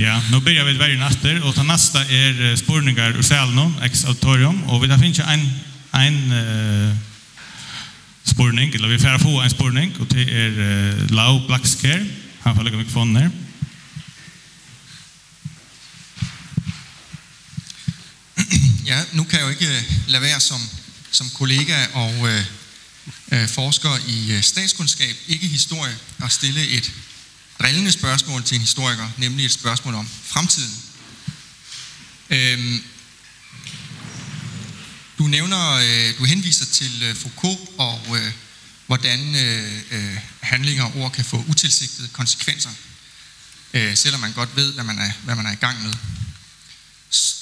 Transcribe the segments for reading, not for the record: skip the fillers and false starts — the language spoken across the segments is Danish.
Ja, nu börjar vi varje natter och ta nästa spårningar ur salen, ex-auditorium, och vi har finns en spårning, eller vi får få en spårning, och det Lau Blacksker, han får lägga mikrofonen. Ja, nu kan jeg jo ikke lade være som kollega og forsker i statskundskab, ikke historie, at stille et drillende spørgsmål til en historiker, nemlig et spørgsmål om fremtiden. Du henviser til Foucault og hvordan handlinger og ord kan få utilsigtede konsekvenser, selvom man godt ved, hvad man er i gang med.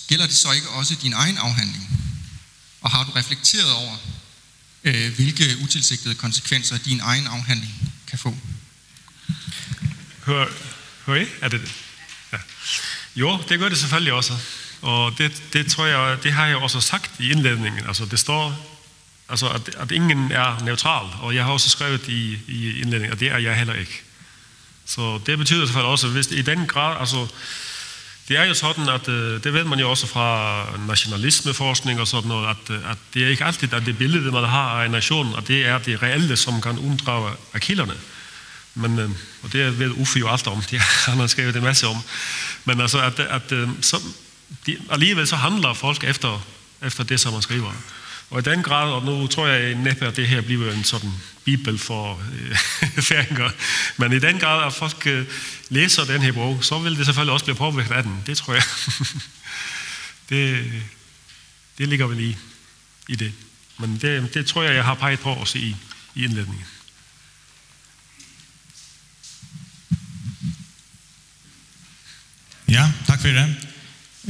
Gælder det så ikke også din egen afhandling? Og har du reflekteret over, hvilke utilsigtede konsekvenser din egen afhandling kan få? Hører I? Er det? Ja. Jo, det gør det selvfølgelig også. Og det tror jeg, det har jeg også sagt i indledningen. Altså det står, altså at ingen er neutral, og jeg har også skrevet i indledningen, at det er jeg heller ikke. Så det betyder selvfølgelig også, hvis i den grad, altså det er jo sådan, at det ved man jo også fra nationalismeforskning og sådan noget, at det er ikke altid, at det billede, man har af en nation, at det er det reelle, som kan unddrage af kilderne. Men, og det ved Uffe jo alt om, det har han skrevet en masse om. Men altså, alligevel så handler folk efter det, som man skriver. Og i den grad, og nu tror jeg næppe, at det her bliver en sådan bibel for færinger, men i den grad, at folk læser den her bog, så vil det selvfølgelig også blive påvirket af den. Det tror jeg. det ligger vel i det. Men det tror jeg har peget på også i indledningen. Ja, tak for det.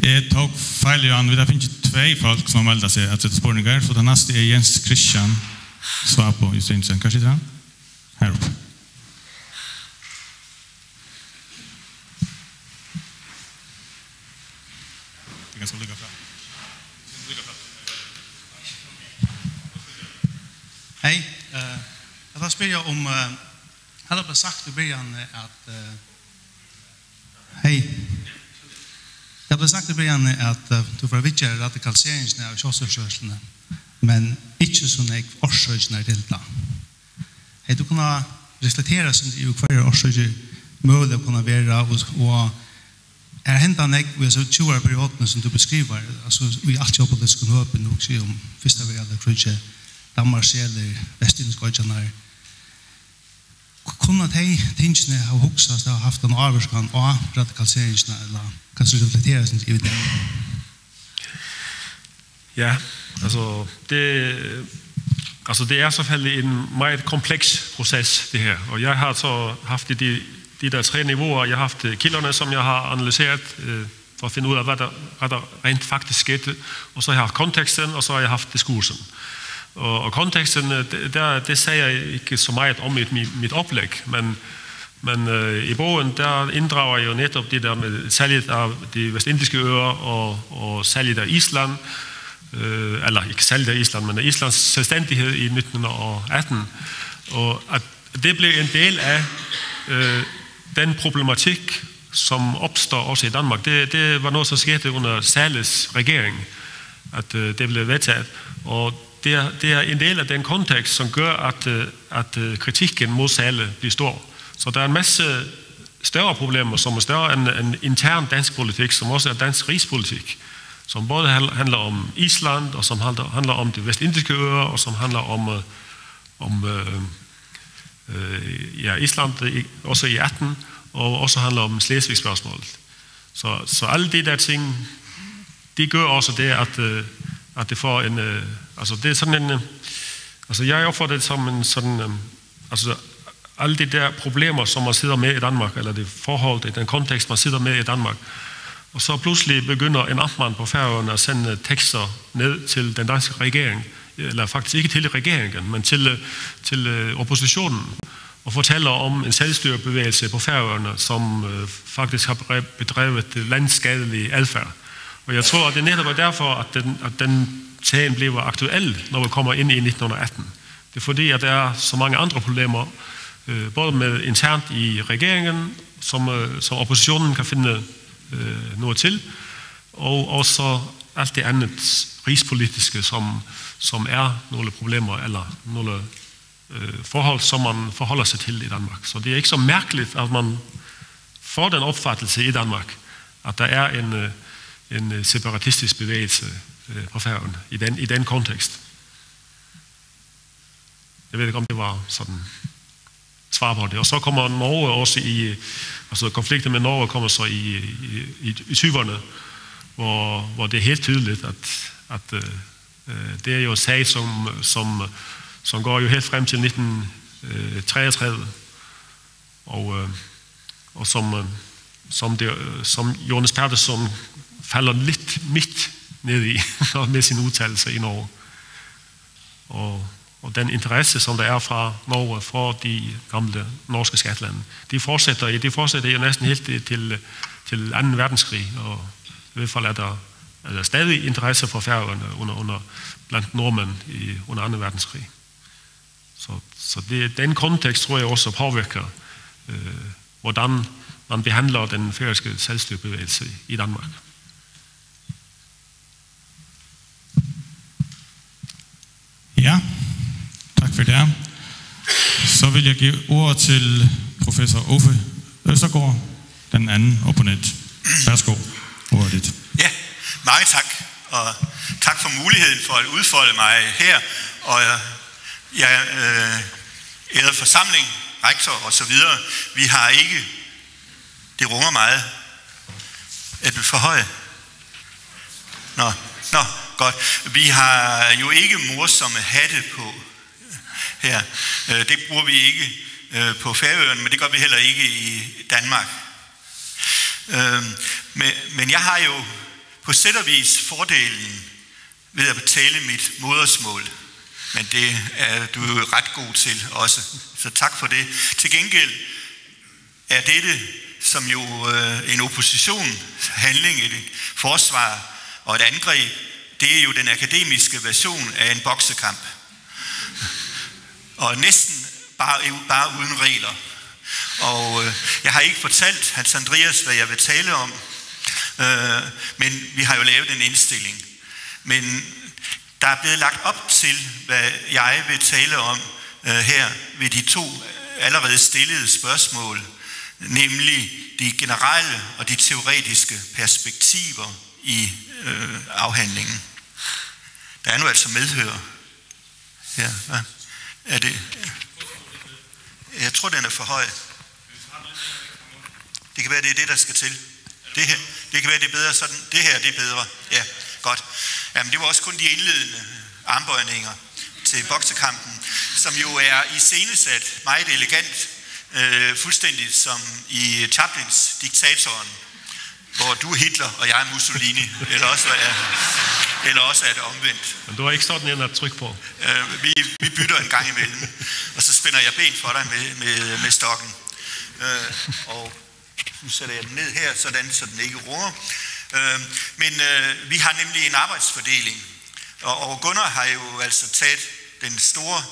Jeg tog fejl, Johan. Vi har finnet 2 folk som har meldt sig at sætte spårninger, så den næste Jens Christian svar på Justinsen. Kanskje ikke han? Heroppe. Vi kan så lykke frem. Hej. Jeg vil spørge om, han har sagt i begynnelsen at hej. Det blev sagt i begynnelsen at du får vidtjere radikaliseringen av kjøsselskjøslene, men ikke sånn jeg årsøkene til det. Hei, du kunne reflektere som det er jo hver årsøkene mulig å kunne være, og hentet jeg i 20-årperioden som du beskriver, altså vi alt kjøpolitiske nøpen, og sier om første vei eller krydje, Danmark, Sjeler, Vestinskøyene, kunne de tingene ha hukset og haft en avvarskan og radikaliseringen, eller kanskje reflektere sin i det? Ja, altså det er selvfølgelig en meget kompleks proces, det her. Og jeg har så haft de der 3 niveauer. Jeg har haft kilderne, som jeg har analyseret for at finde ud af, hvad der rent faktisk skete. Og så har jeg haft konteksten, og så har jeg haft diskursen. Og konteksten, det sagde jeg ikke så meget om i mit oplæg, men i bogen, der inddrager jeg jo netop det der med salget af de vestindiske øer og salget af Island, eller ikke salget af Island, men af Islands selvstændighed i 1918, og at det blev en del af den problematik, som opstår også i Danmark. Det var noget, som skete under Zahles regering, at det blev vedtaget, og det er en del af den kontekst, som gør, at kritikken mod Zahle bliver stor. Så der er en masse større problemer, som er større end intern dansk politik, som også er dansk rigspolitik, som både handler om Island, og som handler om de vestindiske øer, og som handler om Island også i 18, og også handler om Slesvig-spørgsmålet. Så alle de der ting, de gør også det, at det får en, altså det er sådan en, altså jeg opfatter det som en sådan, altså alle de der problemer, som man sidder med i Danmark, eller det forhold, i den kontekst, man sidder med i Danmark, og så pludselig begynder en amtmand på Færøerne at sende tekster ned til den danske regering, eller faktisk ikke til regeringen, men til oppositionen, og fortæller om en selvstyrebevægelse på Færøerne, som faktisk har bedrevet landskadelig adfærd. Og jeg tror, at det netop er derfor, at den sagen bliver aktuel, når vi kommer ind i 1918. Det er fordi, at der er så mange andre problemer, både med internt i regeringen, som oppositionen kan finde noget til, og også alt det andet rigspolitiske, som er nogle problemer eller nogle forhold, som man forholder sig til i Danmark. Så det er ikke så mærkeligt, at man får den opfattelse i Danmark, at der er en separatistisk bevægelse på Færøerne i den kontekst. Jeg ved ikke, om det var sådan svar på det. Og så kommer Norge også altså konflikten med Norge kommer så i 20'erne, hvor det er helt tydeligt, at det er jo en sag, som går jo helt frem til 1933, og som Jonas Persson falder lidt midt ned i med sin udtalelse i Norge. Og den interesse, som der er fra Norge for de gamle norske skatlande, de fortsætter jo næsten helt til 2. verdenskrig, og i hvert fald er der stadig interesse for Færøerne under blandt nordmænd under 2. verdenskrig. Så den kontekst tror jeg også påvirker, hvordan man behandler den færøske selvstyrebevægelse i Danmark. Ja, tak for det. Så vil jeg give ordet til professor Uffe Østergaard, den anden opponent. Værsgo, ordet dit. Ja, mange tak, og tak for muligheden for at udfolde mig her, og jeg ærede forsamling, rektor og så videre. Vi har ikke, det runger meget, er det for højt? Nå, godt. Vi har jo ikke morsomme hatte på her. Det bruger vi ikke på Færøerne, men det gør vi heller ikke i Danmark. Men jeg har jo på sæt og vis fordelen ved at tale mit modersmål. Men det er du jo ret god til også. Så tak for det. Til gengæld er dette, som jo en oppositionshandling, et forsvar og et angreb, det er jo den akademiske version af en boksekamp. Og næsten bare uden regler. Og jeg har ikke fortalt Hans Andreas, hvad jeg vil tale om, men vi har jo lavet en indstilling. Men der er blevet lagt op til, hvad jeg vil tale om her ved de 2 allerede stillede spørgsmål, nemlig de generelle og de teoretiske perspektiver i afhandlingen. Der er nu altså medhør her. Hvad? Er det? Jeg tror, den er for høj. Det kan være, det er det, der skal til. Det kan være, det er bedre sådan. Det her, det er bedre. Ja, godt. Jamen, det var også kun de indledende armbøjninger til boksekampen, som jo er iscenesat meget elegant, fuldstændig som i Chaplins Diktatoren, hvor du er Hitler, og jeg er Mussolini, eller også er det omvendt. Men du har ikke sådan en at trykke på. Vi bytter en gang imellem, og så spænder jeg ben for dig med stokken. Og nu sætter jeg den ned her, sådan, så den ikke runger. Men vi har nemlig en arbejdsfordeling, og Gunnar har jo altså taget den store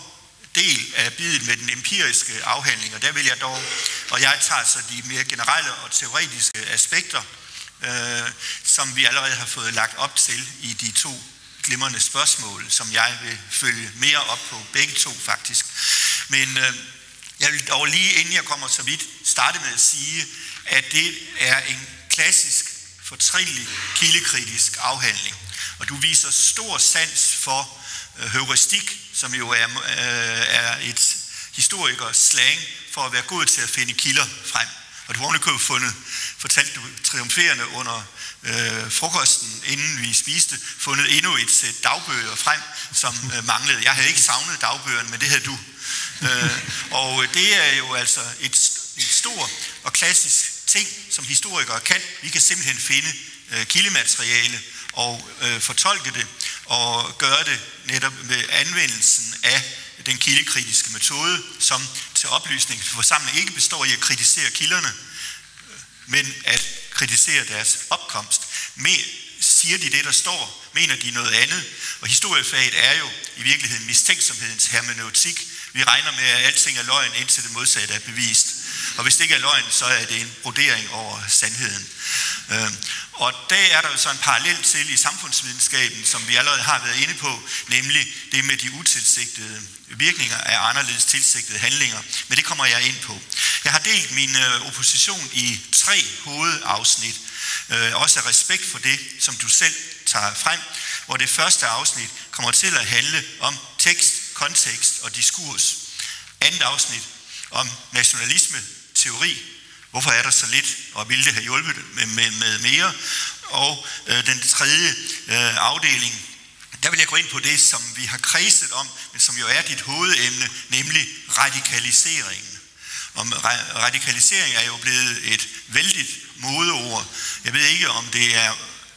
del af biddet med den empiriske afhandling, og der vil jeg dog, og jeg tager så de mere generelle og teoretiske aspekter, som vi allerede har fået lagt op til i de 2 glimrende spørgsmål, som jeg vil følge mere op på, begge 2 faktisk. Men jeg vil dog lige, inden jeg kommer så vidt, starte med at sige, at det er en klassisk, fortrinlig, kildekritisk afhandling. Og du viser stor sans for heuristik, som jo er et historikers slang for at være god til at finde kilder frem. Og du har ovenikøbet fortalte du triumferende under frokosten, inden vi spiste, fundet endnu et sæt dagbøger frem, som manglede. Jeg havde ikke savnet dagbøgerne, men det havde du. Og det er jo altså et stort og klassisk ting, som historikere kan. Vi kan simpelthen finde kildemateriale og fortolke det og gøre det netop med anvendelsen af den kildekritiske metode, som til oplysning for forsamling ikke består i at kritisere kilderne, men at kritisere deres opkomst. Siger de det, der står? Mener de noget andet? Og historiefaget er jo i virkeligheden mistænksomhedens hermeneutik. Vi regner med, at alting er løgn, indtil det modsatte er bevist. Og hvis det ikke er løgn, så er det en brodering over sandheden. Og der er der jo så en parallel til i samfundsvidenskaben, som vi allerede har været inde på, nemlig det med de utilsigtede virkninger af anderledes tilsigtede handlinger. Men det kommer jeg ind på. Jeg har delt min opposition i 3 hovedafsnit, også af respekt for det, som du selv tager frem, hvor det første afsnit kommer til at handle om tekst, kontekst og diskurs. Andet afsnit om nationalisme, teori. Hvorfor er der så lidt, og ville det have hjulpet med mere? Og den tredje afdeling, der vil jeg gå ind på det, som vi har kredset om, men som jo er dit hovedemne, nemlig radikaliseringen. Og radikalisering er jo blevet et vældigt modeord. Jeg ved ikke, om det er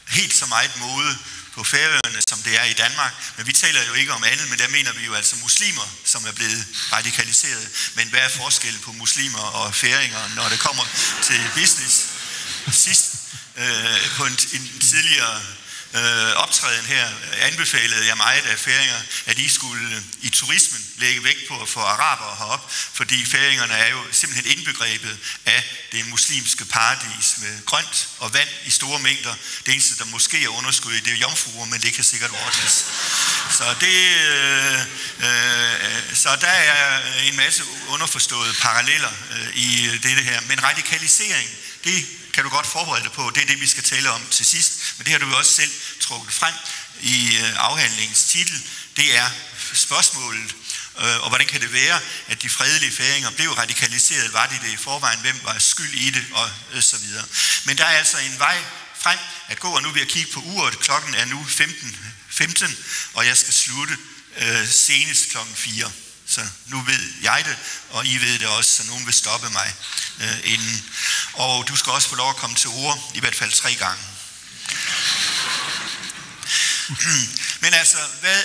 helt så meget mode på Færøerne, som det er i Danmark, men vi taler jo ikke om andet, men der mener vi jo altså muslimer, som er blevet radikaliseret. Men hvad er forskellen på muslimer og færinger, når det kommer til business? Sidst på en tidligere optræden her anbefalede jeg meget af færinger, at de skulle i turismen lægge vægt på at få arabere herop, fordi færingerne er jo simpelthen indbegrebet af det muslimske paradis med grønt og vand i store mængder. Det eneste, der måske er underskud i, det er jomfruer, men det kan sikkert ordnes. Så der er en masse underforståede paralleller i det her. Men radikalisering, det kan du godt forberede dig på. Det er det, vi skal tale om til sidst. Men det har du jo også selv trukket frem i afhandlingens titel. Det er spørgsmålet, og hvordan kan det være, at de fredelige færinger blev radikaliseret? Var de det i forvejen? Hvem var skyld i det? Og så videre. Men der er altså en vej frem at gå, og nu vil jeg kigge på uret. Klokken er nu 15, og jeg skal slutte senest klokken 4. Så nu ved jeg det, og I ved det også, så nogen vil stoppe mig inden. Og du skal også få lov at komme til ord, i hvert fald 3 gange. Men altså, hvad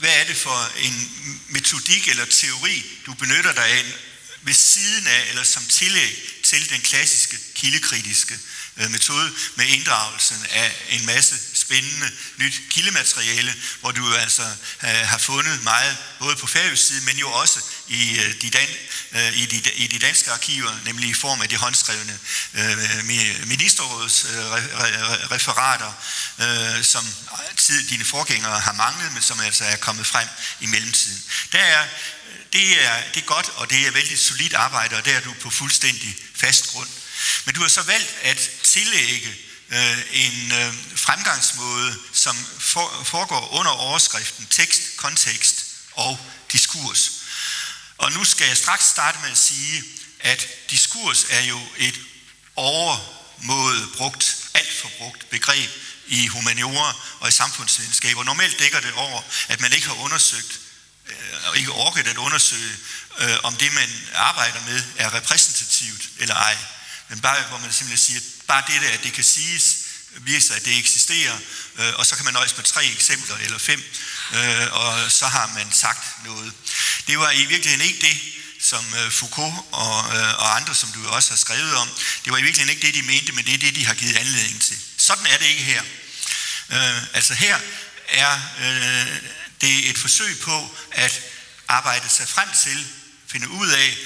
er det for en metodik eller teori, du benytter dig af ved siden af, eller som tillæg til den klassiske kildekritiske metode med inddragelsen af en masse spændende nyt kildemateriale, hvor du altså har fundet meget, både på færøsk side, men jo også i de danske arkiver, nemlig i form af de håndskrevne ministerråds referater, som dine forgængere har manglet, men som altså er kommet frem i mellemtiden. Det er godt, og det er vældig solidt arbejde, og der er du på fuldstændig fast grund. Men du har så valgt at tillægge en fremgangsmåde, som foregår under overskriften tekst, kontekst og diskurs. Og nu skal jeg straks starte med at sige, at diskurs er jo et overmåde brugt, alt for brugt begreb i humaniora og i samfundsvidenskab. Og normalt dækker det over, at man ikke har undersøgt, og ikke orket at undersøge, om det man arbejder med er repræsentativt eller ej. Men bare hvor man simpelthen siger, bare det at det kan siges, viser at det eksisterer, og så kan man nøjes med 3 eksempler eller 5, og så har man sagt noget. Det var i virkeligheden ikke det, som Foucault og andre, som du også har skrevet om, det var i virkeligheden ikke det, de mente, men det er det, de har givet anledning til. Sådan er det ikke her. Altså her er det et forsøg på at arbejde sig frem til, finde ud af,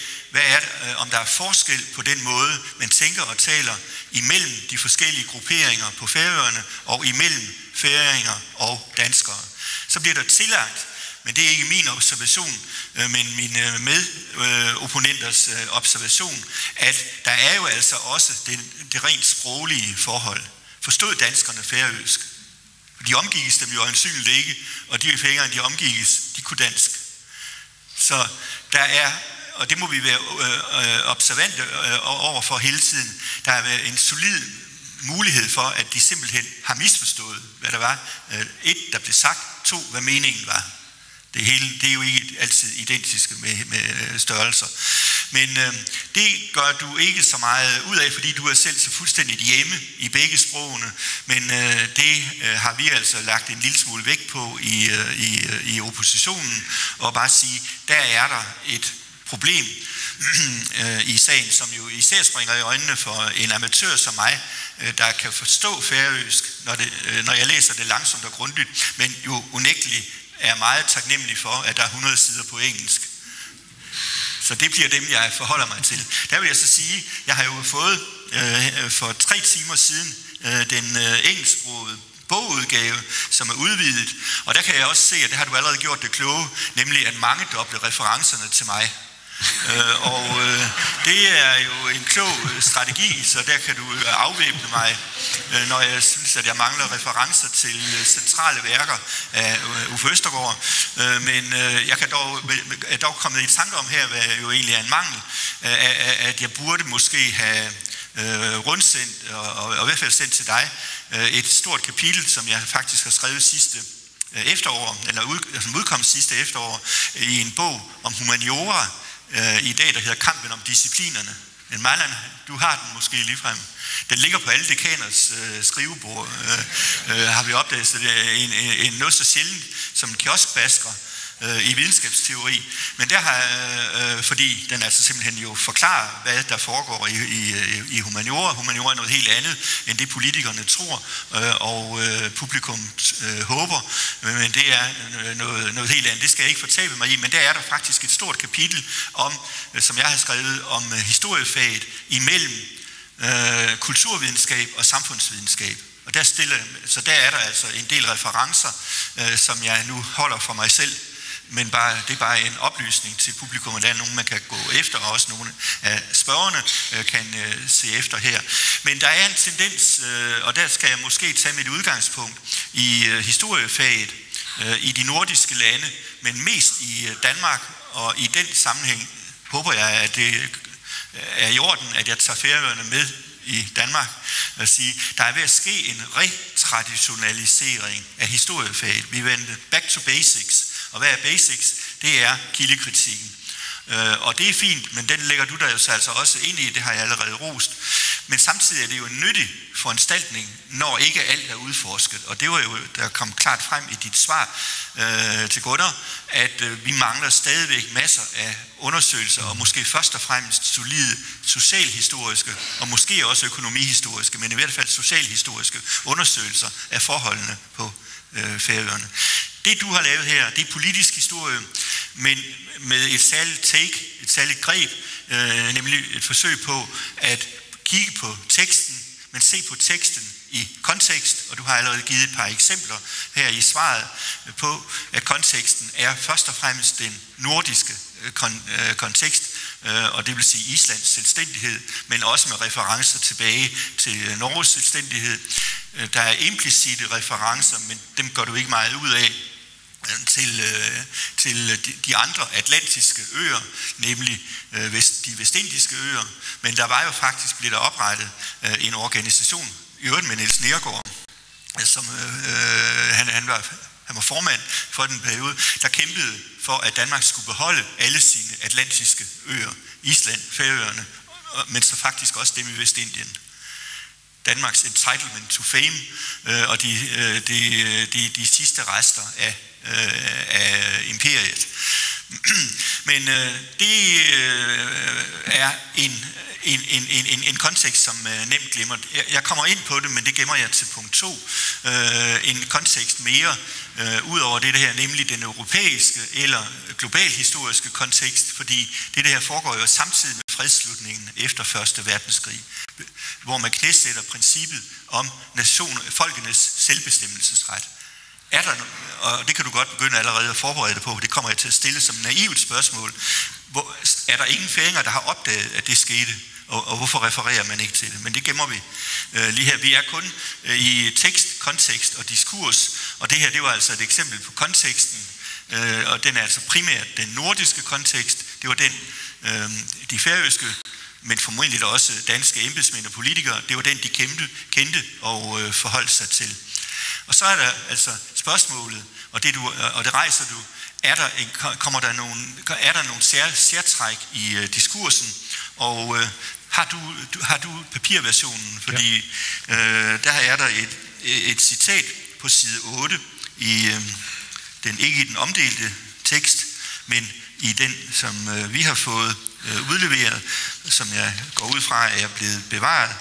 om der er forskel på den måde, man tænker og taler imellem de forskellige grupperinger på Færøerne og imellem færinger og danskere. Så bliver der tillagt, men det er ikke min observation, men mine medopponenters observation, at der er jo altså også det rent sproglige forhold. Forstod danskerne færøsk? De omgives dem jo øjensynligt ikke, og de færinger, de omgives, de kunne dansk. Så der er, og det må vi være observante over for hele tiden, der er en solid mulighed for, at de simpelthen har misforstået, hvad der var. 1, der blev sagt, 2, hvad meningen var. Det er jo ikke altid identiske med størrelser. Men det gør du ikke så meget ud af, fordi du er selv så fuldstændig hjemme i begge sprogene. Men det har vi altså lagt en lille smule vægt på i oppositionen, og bare sige, der er der et problem i sagen, som jo især springer i øjnene for en amatør som mig, der kan forstå færøsk, når jeg læser det langsomt og grundigt, men jo unægteligt er meget taknemmelig for, at der er 100 sider på engelsk. Så det bliver dem, jeg forholder mig til. Der vil jeg så sige, jeg har jo fået for 3 timer siden den engelsksprogede bogudgave, som er udvidet, og der kan jeg også se, at det har du allerede gjort det kloge, nemlig at mange doble referencerne til mig. Det er jo en klog strategi, så der kan du afvæbne mig, når jeg synes, at jeg mangler referencer til centrale værker af Uffe Østergaard. Men jeg kan dog komme i tanke om her, hvad jo egentlig er en mangel, at jeg burde måske have rundsendt, og i hvert fald sendt til dig, et stort kapitel, som jeg faktisk har skrevet sidste efterår, eller som udkom sidste efterår, i en bog om humaniora, i dag, der hedder Kampen om disciplinerne. Men Marlon, du har den måske ligefrem. Den ligger på alle dekaners skrivebord, har vi opdaget. Så det er en noget så sjældent som en kioskbasker i videnskabsteori. Men der har, fordi den altså simpelthen jo forklarer, hvad der foregår i humaniora. Humaniora er noget helt andet, end det politikerne tror, og publikum håber. Men det er noget helt andet. Det skal jeg ikke fortabe mig i, men der er der faktisk et stort kapitel om, som jeg har skrevet, om historiefaget imellem kulturvidenskab og samfundsvidenskab. Og så der er der altså en del referencer, som jeg nu holder for mig selv. Men det er bare en oplysning til publikum, og der er nogen, man kan gå efter, og også nogle af spørgerne kan se efter her. Men der er en tendens, og der skal jeg måske tage mit udgangspunkt i historiefaget i de nordiske lande, men mest i Danmark, og i den sammenhæng håber jeg, at det er i orden, at jeg tager Færøerne med i Danmark og sige, der er ved at ske en retraditionalisering af historiefaget. Vi vender back to basics. Og hvad er basics? Det er kildekritikken. Og det er fint, men den lægger du der jo så altså også ind i, det har jeg allerede rost. Men samtidig er det jo en nyttig foranstaltning, når ikke alt er udforsket. Og det var jo, der kom klart frem i dit svar til Gunnar, at vi mangler stadigvæk masser af undersøgelser, og måske først og fremmest solide socialhistoriske, og måske også økonomihistoriske, men i hvert fald socialhistoriske undersøgelser af forholdene på Færøerne. Det, du har lavet her, det er politisk historie, men med et særligt take, et særligt greb, nemlig et forsøg på at kigge på teksten, men se på teksten i kontekst, og du har allerede givet et par eksempler her i svaret på, at konteksten er først og fremmest den nordiske kontekst, og det vil sige Islands selvstændighed, men også med referencer tilbage til Norges selvstændighed. Der er implicite referencer, men dem går du ikke meget ud af, til de andre atlantiske øer, nemlig de vestindiske øer. Men der var jo faktisk blevet oprettet en organisation, i øvrigt med Niels Neergaard, som han var formand for den periode, der kæmpede for, at Danmark skulle beholde alle sine atlantiske øer, Island, Færøerne, men så faktisk også dem i Vestindien. Danmarks entitlement to fame, og de sidste rester af imperiet. Men det er en kontekst, som nemt glemmer. Jeg kommer ind på det, men det gemmer jeg til punkt 2. En kontekst mere ud over det her, nemlig den europæiske eller global historiske kontekst, fordi det her foregår jo samtidig med fredsslutningen efter 1. verdenskrig, hvor man knæsætter princippet om folkenes selvbestemmelsesret. Og det kan du godt begynde allerede at forberede dig på, det kommer jeg til at stille som et naivt spørgsmål. Er der ingen færinger, der har opdaget, at det skete, og hvorfor refererer man ikke til det? Men det gemmer vi lige her. Vi er kun i tekst, kontekst og diskurs, og det her, det var altså et eksempel på konteksten, og den er altså primært den nordiske kontekst. Det var den, de færøske, men formodentlig også danske embedsmænd og politikere, det var den, de kendte og forholdt sig til. Og så er der altså spørgsmålet, og det rejser du, er der nogle særtræk i diskursen, og har du papirversionen, fordi der er der et citat på side 8 ikke i den omdelte tekst, men i den, som vi har fået udleveret, som jeg går ud fra, er blevet bevaret.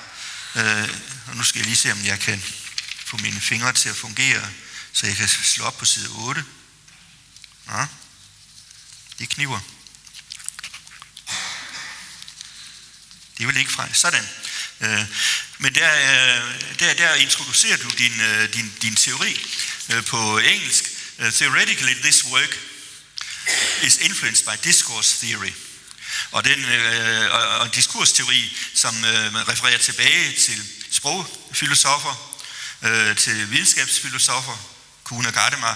Og nu skal jeg lige se, om jeg kan få mine fingre til at fungere, så jeg kan slå op på side 8. Ja, det kniver. Det er vel ikke fra sådan. Men der introducerer du din teori på engelsk. Theoretically, this work is influenced by discourse theory. Og og diskursteori, som refererer tilbage til sprogfilosofer, til videnskabsfilosofer, Kuhn og Gadamer,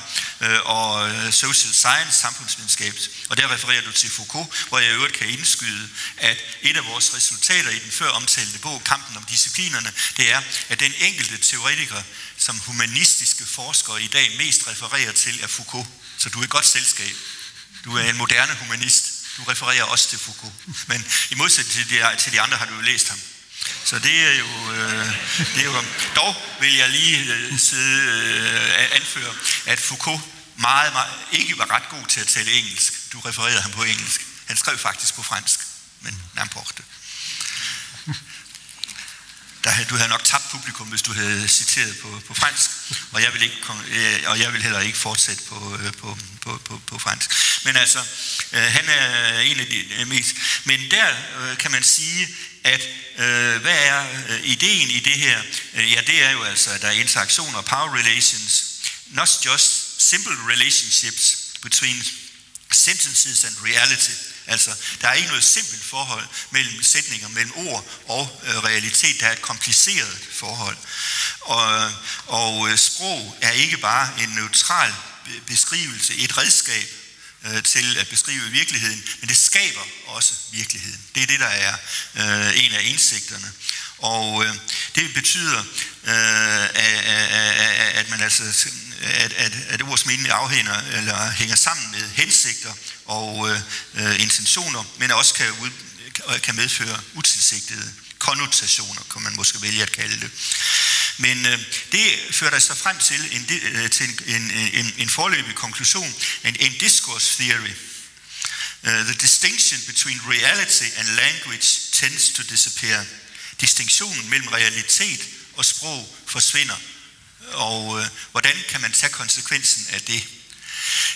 og social science, samfundsvidenskab. Og der refererer du til Foucault, hvor jeg i øvrigt kan indskyde, at et af vores resultater i den før omtalte bog, Kampen om disciplinerne, det er, at den enkelte teoretiker, som humanistiske forskere i dag mest refererer til, er Foucault. Så du er et godt selskab. Du er en moderne humanist. Du refererer også til Foucault. Men i modsætning til de andre har du jo læst ham. Så det er jo dog vil jeg lige anføre, at Foucault meget ikke var ret god til at tale engelsk. Du refererede ham på engelsk. Han skrev faktisk på fransk, men n'importe. Du havde nok tabt publikum, hvis du havde citeret på fransk, og jeg vil heller ikke fortsætte på fransk. Men altså, han er en af de mest. Men der kan man sige, at hvad er ideen i det her? Ja, det er jo altså, at der er interaktioner og power relations, not just simple relationships between sentences and reality. Altså, der er ikke noget simpelt forhold mellem sætninger, mellem ord og realitet. Der er et kompliceret forhold. Og sprog er ikke bare en neutral beskrivelse, et redskab til at beskrive virkeligheden, men det skaber også virkeligheden. Det er det, der er en af indsigterne. Og det betyder, at man altså at ords mening hænger sammen med hensigter og intentioner, men også kan medføre utilsigtede konnotationer, kan man måske vælge at kalde det. Men det fører der så frem til en foreløbig konklusion, en discourse theory. The distinction between reality and language tends to disappear. Distinktionen mellem realitet og sprog forsvinder. Og hvordan kan man tage konsekvensen af det?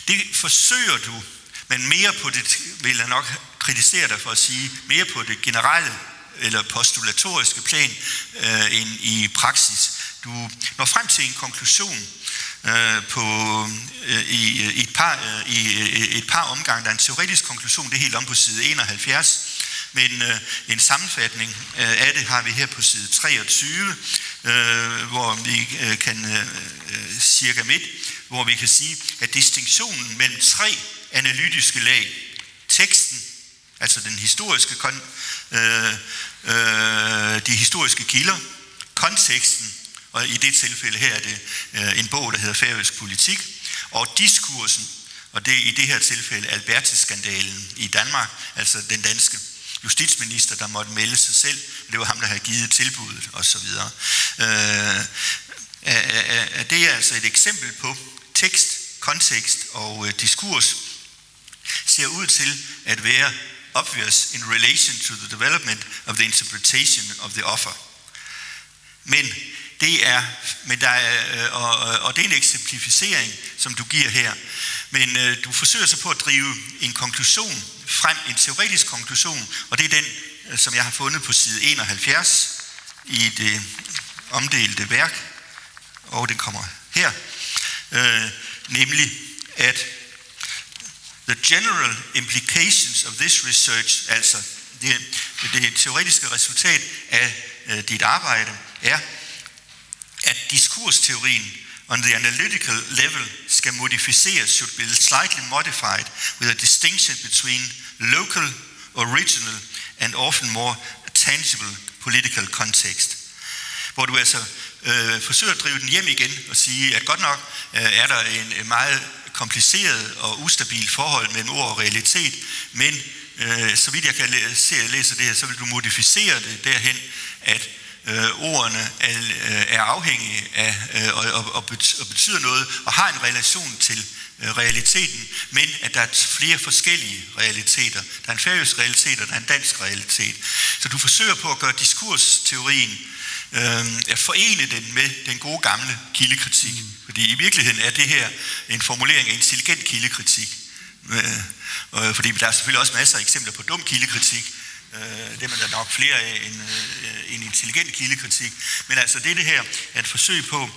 Det forsøger du, men mere på det, vil jeg nok kritisere dig for at sige, mere på det generelle eller postulatoriske plan end i praksis. Du når frem til en konklusion i et par omgange. Der er en teoretisk konklusion, det er helt om på side 71, men en sammenfatning af det har vi her på side 23, hvor vi kan cirka midt, hvor vi kan sige, at distinktionen mellem tre analytiske lag, teksten, altså den historiske de historiske kilder, konteksten, og i det tilfælde her er det en bog, der hedder Færøsk politik, og diskursen, og det i det her tilfælde Alberti-skandalen i Danmark, altså den danske justitsminister, der måtte melde sig selv, det var ham, der havde givet tilbuddet osv. Det er altså et eksempel på tekst, kontekst og diskurs ser ud til at være obvious in relation to the development of the interpretation of the offer. Men det er en eksemplificering, som du giver her. Men du forsøger så på at drive en konklusion frem, en teoretisk konklusion, og det er den, som jeg har fundet på side 71 i det omdelte værk, og den kommer her, nemlig at the general implications of this research, altså det teoretiske resultat af dit arbejde, er, at diskursteorien on the analytical level skal modificeres, should be slightly modified with a distinction between local, original and often more tangible political context. Hvor du altså forsøger at drive den hjem igen og sige, at godt nok er der en meget kompliceret og ustabil forhold mellem ord og realitet, men så vidt jeg kan læse det her, så vil du modificere det derhen, at ordene er afhængige af og betyder noget og har en relation til realiteten, men at der er flere forskellige realiteter. Der er en færøsk realitet, og der er en dansk realitet. Så du forsøger på at gøre diskursteorien, at forene den med den gode gamle kildekritik. Fordi i virkeligheden er det her en formulering af intelligent kildekritik. Fordi der er selvfølgelig også masser af eksempler på dum kildekritik, Dem er der nok flere af en intelligent kildekritik. Men altså det her er et forsøg på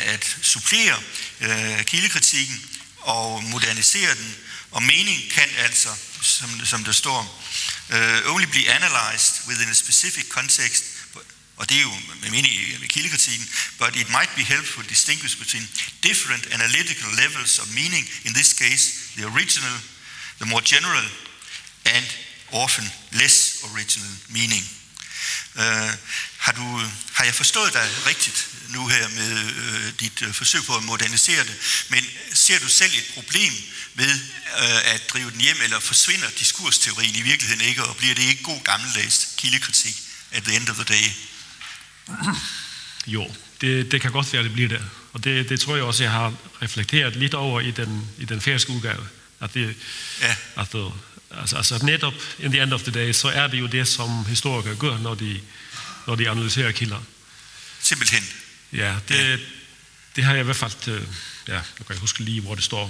at supplere kildekritikken og modernisere den. Og mening kan altså, som der står, only be analyzed within a specific context, og det er jo meningen med kildekritikken, but it might be helpful to distinguish between different analytical levels of meaning, in this case the original, the more general, and often less original meaning. Har jeg forstået dig rigtigt nu her med dit forsøg på at modernisere det, men ser du selv et problem ved at drive den hjem, eller forsvinder diskursteorien i virkeligheden ikke, og bliver det ikke god gammeldags kildekritik at the end of the day? Jo, det kan godt være, det bliver det. Og det tror jeg også, jeg har reflekteret lidt over i den færøske udgave. At det, ja. Altså netop in the end of the day, så er det jo det, som historikere gør, når de analyserer kilder. Simpelthen. Ja, det har jeg i hvert fald, nu kan jeg huske lige, hvor det står,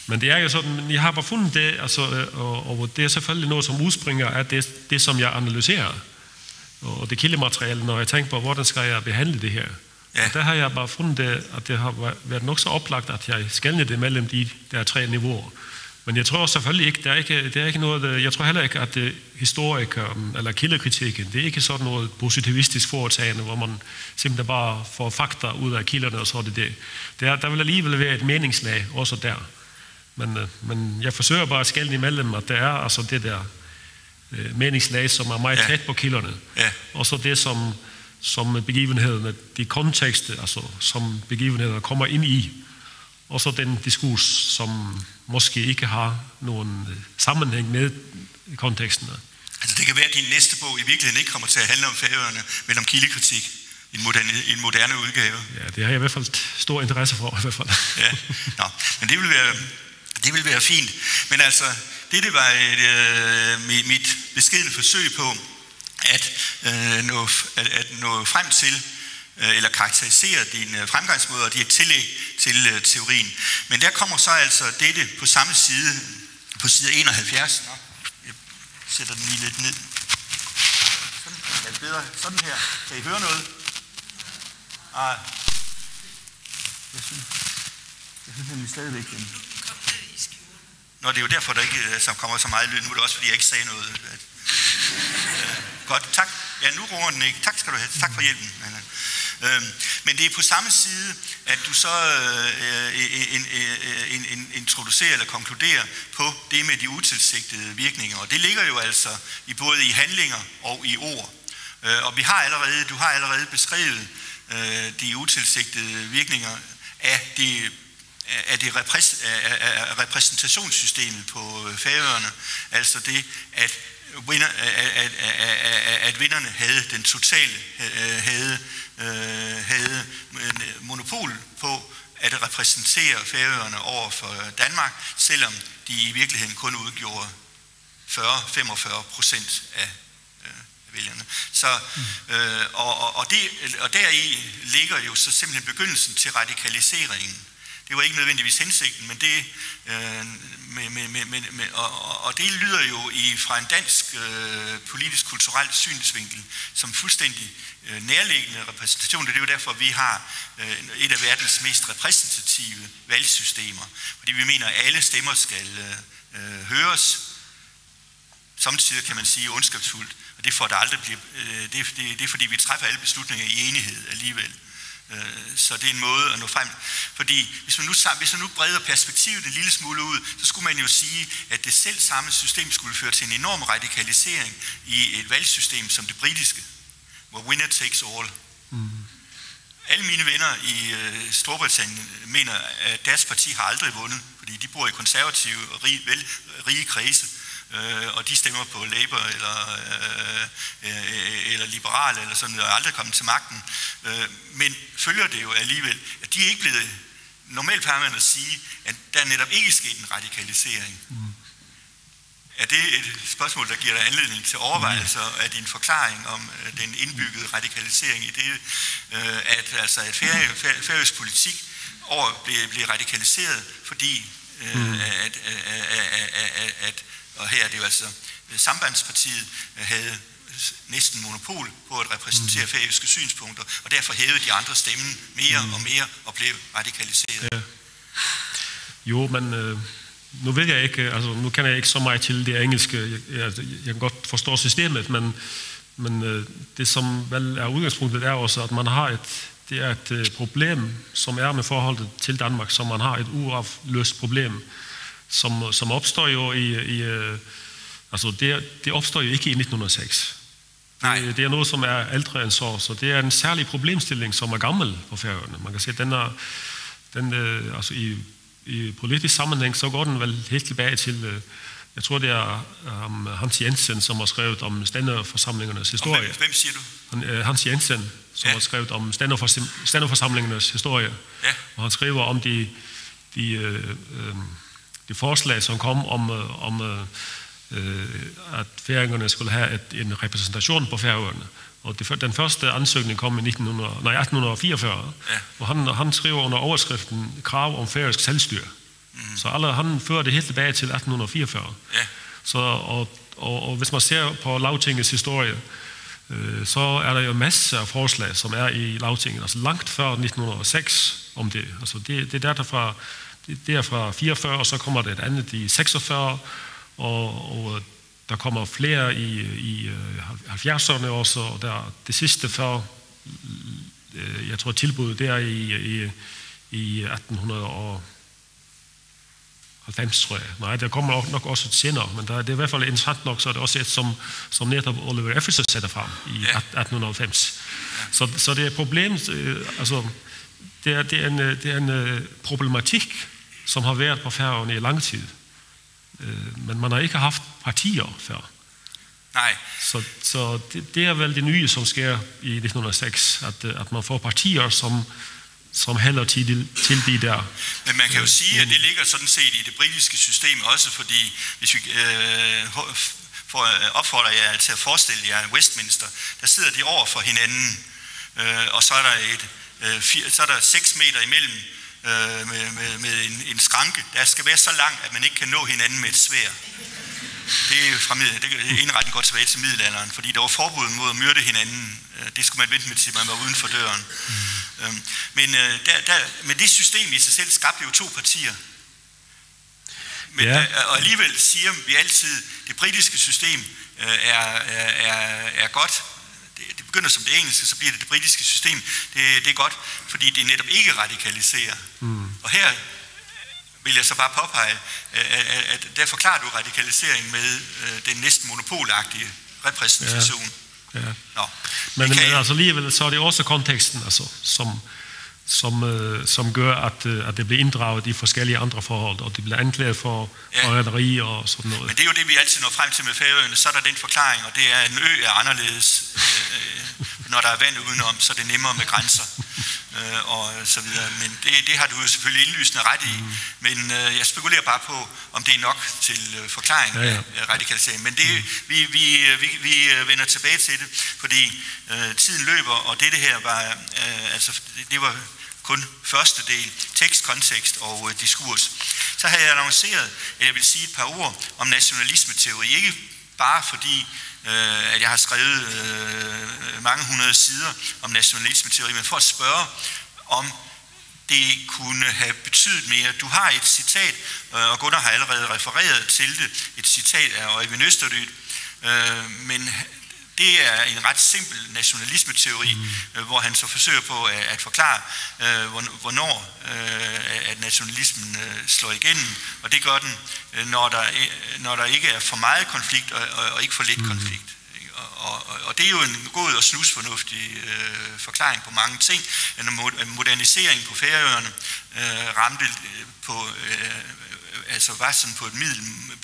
men det er jo sådan, jeg har bare fundet det, altså, og det er selvfølgelig noget, som udspringer af det som jeg analyserer. Og det kildemateriale, når jeg tænker på, hvordan skal jeg behandle det her. Ja. Og der har jeg bare fundet det, at det har været nok så oplagt, at jeg skelner det mellem de der 3 niveauer. Men jeg tror selvfølgelig ikke, det er ikke noget, jeg tror heller ikke, at historikeren eller kildekritikken, det er ikke sådan noget positivistisk foretagende, hvor man simpelthen bare får fakta ud af kilderne, og så er det. Der vil alligevel være et meningslag også der. Men jeg forsøger bare at skelne imellem, at der er altså det der meningslag, som er meget tæt på kilderne. Ja. Og så det, som begivenhederne, de kontekster, altså som begivenhederne kommer ind i. Og så den diskurs, som måske ikke har nogen sammenhæng med konteksten. Altså det kan være, at din næste bog i virkeligheden ikke kommer til at handle om Færøerne, men om kildekritik i en moderne udgave. Ja, det har jeg i hvert fald stor interesse for i hvert fald. Ja, men det vil være fint. Men altså, det var mit beskedne forsøg på at nå frem til, eller karakterisere dine fremgangsmåder og dit tillæg til teorien. Men der kommer så altså dette på samme side, på side 71. Jeg sætter den lige lidt ned. Sådan er det bedre. Sådan her. Kan I høre noget? Jeg synes nemlig stadigvæk. Nå, det er jo derfor, der ikke kommer så meget lyd. Nu er det også, fordi jeg ikke sagde noget. Godt, tak. Ja, nu roer den ikke. Tak skal du have. Tak for hjælpen. Men det er på samme side, at du så introducerer eller konkluderer på det med de utilsigtede virkninger. Og det ligger jo altså både i handlinger og i ord. Og du har allerede beskrevet de utilsigtede virkninger af repræsentationssystemet på Færøerne. Altså det, at vinderne havde den totale havde monopol på at repræsentere Færøerne over for Danmark, selvom de i virkeligheden kun udgjorde 40-45% af vælgerne. Så, og deri ligger jo så simpelthen begyndelsen til radikaliseringen. Det var ikke nødvendigvis hensigten, men det, og det lyder jo fra en dansk politisk-kulturel synsvinkel som fuldstændig nærliggende repræsentation. Det er jo derfor, vi har et af verdens mest repræsentative valgsystemer. Fordi vi mener, at alle stemmer skal høres. Samtidig kan man sige ondskabsfuldt, og det får der aldrig blive. Det er fordi, vi træffer alle beslutninger i enighed alligevel. Så det er en måde at nå frem. Fordi hvis man nu breder perspektivet en lille smule ud, så skulle man jo sige, at det selv samme system skulle føre til en enorm radikalisering i et valgsystem som det britiske, hvor winner takes all. Alle mine venner i Storbritannien mener, at deres parti har aldrig vundet, fordi de bor i konservative og rige kredse. Og de stemmer på Labour eller Liberal eller sådan, og aldrig kommet til magten. Men følger det jo alligevel, at de er ikke blevet, normalt plejer man at sige, at der netop ikke sket en radikalisering. Er det et spørgsmål, der giver dig anledning til overvejelser af din forklaring om den indbyggede radikalisering i det, at færøsk politik blev radikaliseret, fordi og her er det jo altså, Sambandspartiet havde næsten monopol på at repræsentere færøske synspunkter, og derfor hævede de andre stemmen mere og mere og blev radikaliseret. Ja. Jo, men nu ved jeg ikke, altså nu kender jeg ikke så meget til det engelske, jeg kan godt forstå systemet, men det som vel er udgangspunktet er også, at man har det er et problem, som er med forholdet til Danmark, som man har et uafløst problem, som opstår jo altså det opstår jo ikke i 1906. Det er noget, som er ældre end så det er en særlig problemstilling, som er gammel på Færøerne. Man kan se, den altså i politisk sammenhæng, så går den vel helt tilbage til, jeg tror det er Hans Jensen, som har skrevet om stænderforsamlingernes historie. Hvem siger du? Hans Jensen, som har skrevet om stænderforsamlingernes historie. Ja. Og han skriver om de forslag, som kom om at færingerne skulle have en repræsentation på Færøerne. Og den første ansøgning kom i 1844, og han skriver under overskriften krav om færøsk selvstyre. Så han fører det helt tilbage til 1844. Ja. Så, og hvis man ser på Lagtingets historie, så er der jo masser af forslag, som er i Lagtinget, altså langt før 1906 om det. Altså det er fra 44, og så kommer det et andet i 46, og der kommer flere i 70'erne også, og der det sidste før, jeg tror tilbuddet, det er i 1890, tror jeg. Nej, der kommer nok også et senere, men det er i hvert fald interessant nok, så er det også et, som netop Oliver Effersø sætter frem i 1890. Så det er et problem, altså det er en problematik, som har været på Færøerne i lang tid. Men man har ikke haft partier før. Nej. Så det er vel det nye, som sker i 1906, at man får partier, som hælder til de der. Men man kan jo sige, at det ligger sådan set i det britiske system også, fordi hvis vi opfordrer jer til at forestille jer Westminster, der sidder de over for hinanden, og så er der 6 meter imellem, med en skranke, der skal være så lang, at man ikke kan nå hinanden med et sværd. Det er indretning godt tilbage til middelalderen, fordi der var forbud mod at myrde hinanden. Det skulle man vente med, til man var uden for døren. Men det system i sig selv skabte jo 2 partier. Og alligevel siger vi altid, at det britiske system er godt. Det begynder som det engelske, så bliver det britiske system. Det er godt, fordi det netop ikke radikaliserer. Og her vil jeg så bare påpege, at der forklarer du radikalisering med den næsten monopolagtige repræsentation. Ja. Men altså alligevel så er det også konteksten, altså, som gør, at det bliver inddraget i forskellige andre forhold, og det bliver anklaget for forræderi og sådan noget. Men det er jo det, vi altid når frem til med Færøerne. Så er der den forklaring, og det er, at en ø er anderledes. Når der er vand udenom, så er det nemmere med grænser. Og så videre. Men det har du jo selvfølgelig indlysende ret i. Men jeg spekulerer bare på, om det er nok til forklaring af radikalisering. Men vi vender tilbage til det, fordi tiden løber, og det her var, det var kun første del, tekst, kontekst og diskurs. Så har jeg annonceret, at jeg vil sige et par ord om nationalismeteori. Ikke bare fordi, at jeg har skrevet mange hundrede sider om nationalismeteori, men for at spørge, om det kunne have betydet mere. Du har et citat, og Gunnar har allerede refereret til det, et citat af Øyvind Østerlyd, men det er en ret simpel nationalismeteori, hvor han så forsøger på at forklare, hvornår at nationalismen slår igennem, og det gør den, når der ikke er for meget konflikt og ikke for lidt konflikt. Og det er jo en god og snusfornuftig forklaring på mange ting. En modernisering på Færøerne ramte på var sådan på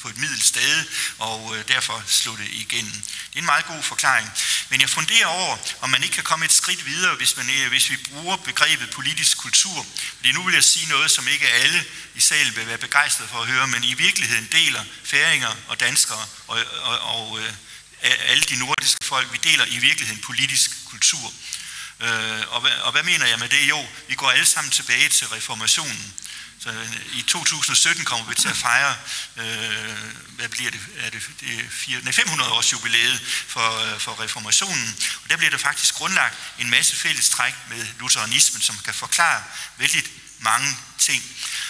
et middelstade, og derfor slog det igennem. Det er en meget god forklaring. Men jeg funderer over, om man ikke kan komme et skridt videre, hvis vi bruger begrebet politisk kultur. Fordi nu vil jeg sige noget, som ikke alle i salen vil være begejstret for at høre, men i virkeligheden deler færinger og danskere og alle de nordiske folk, vi deler i virkeligheden politisk kultur. Og hvad mener jeg med det? Jo, vi går alle sammen tilbage til reformationen. Så i 2017 kommer vi til at fejre, hvad bliver det? Er det 500 års jubilæet for reformationen. Og der bliver der faktisk grundlagt en masse fælles træk med lutheranismen, som kan forklare vældig mange ting.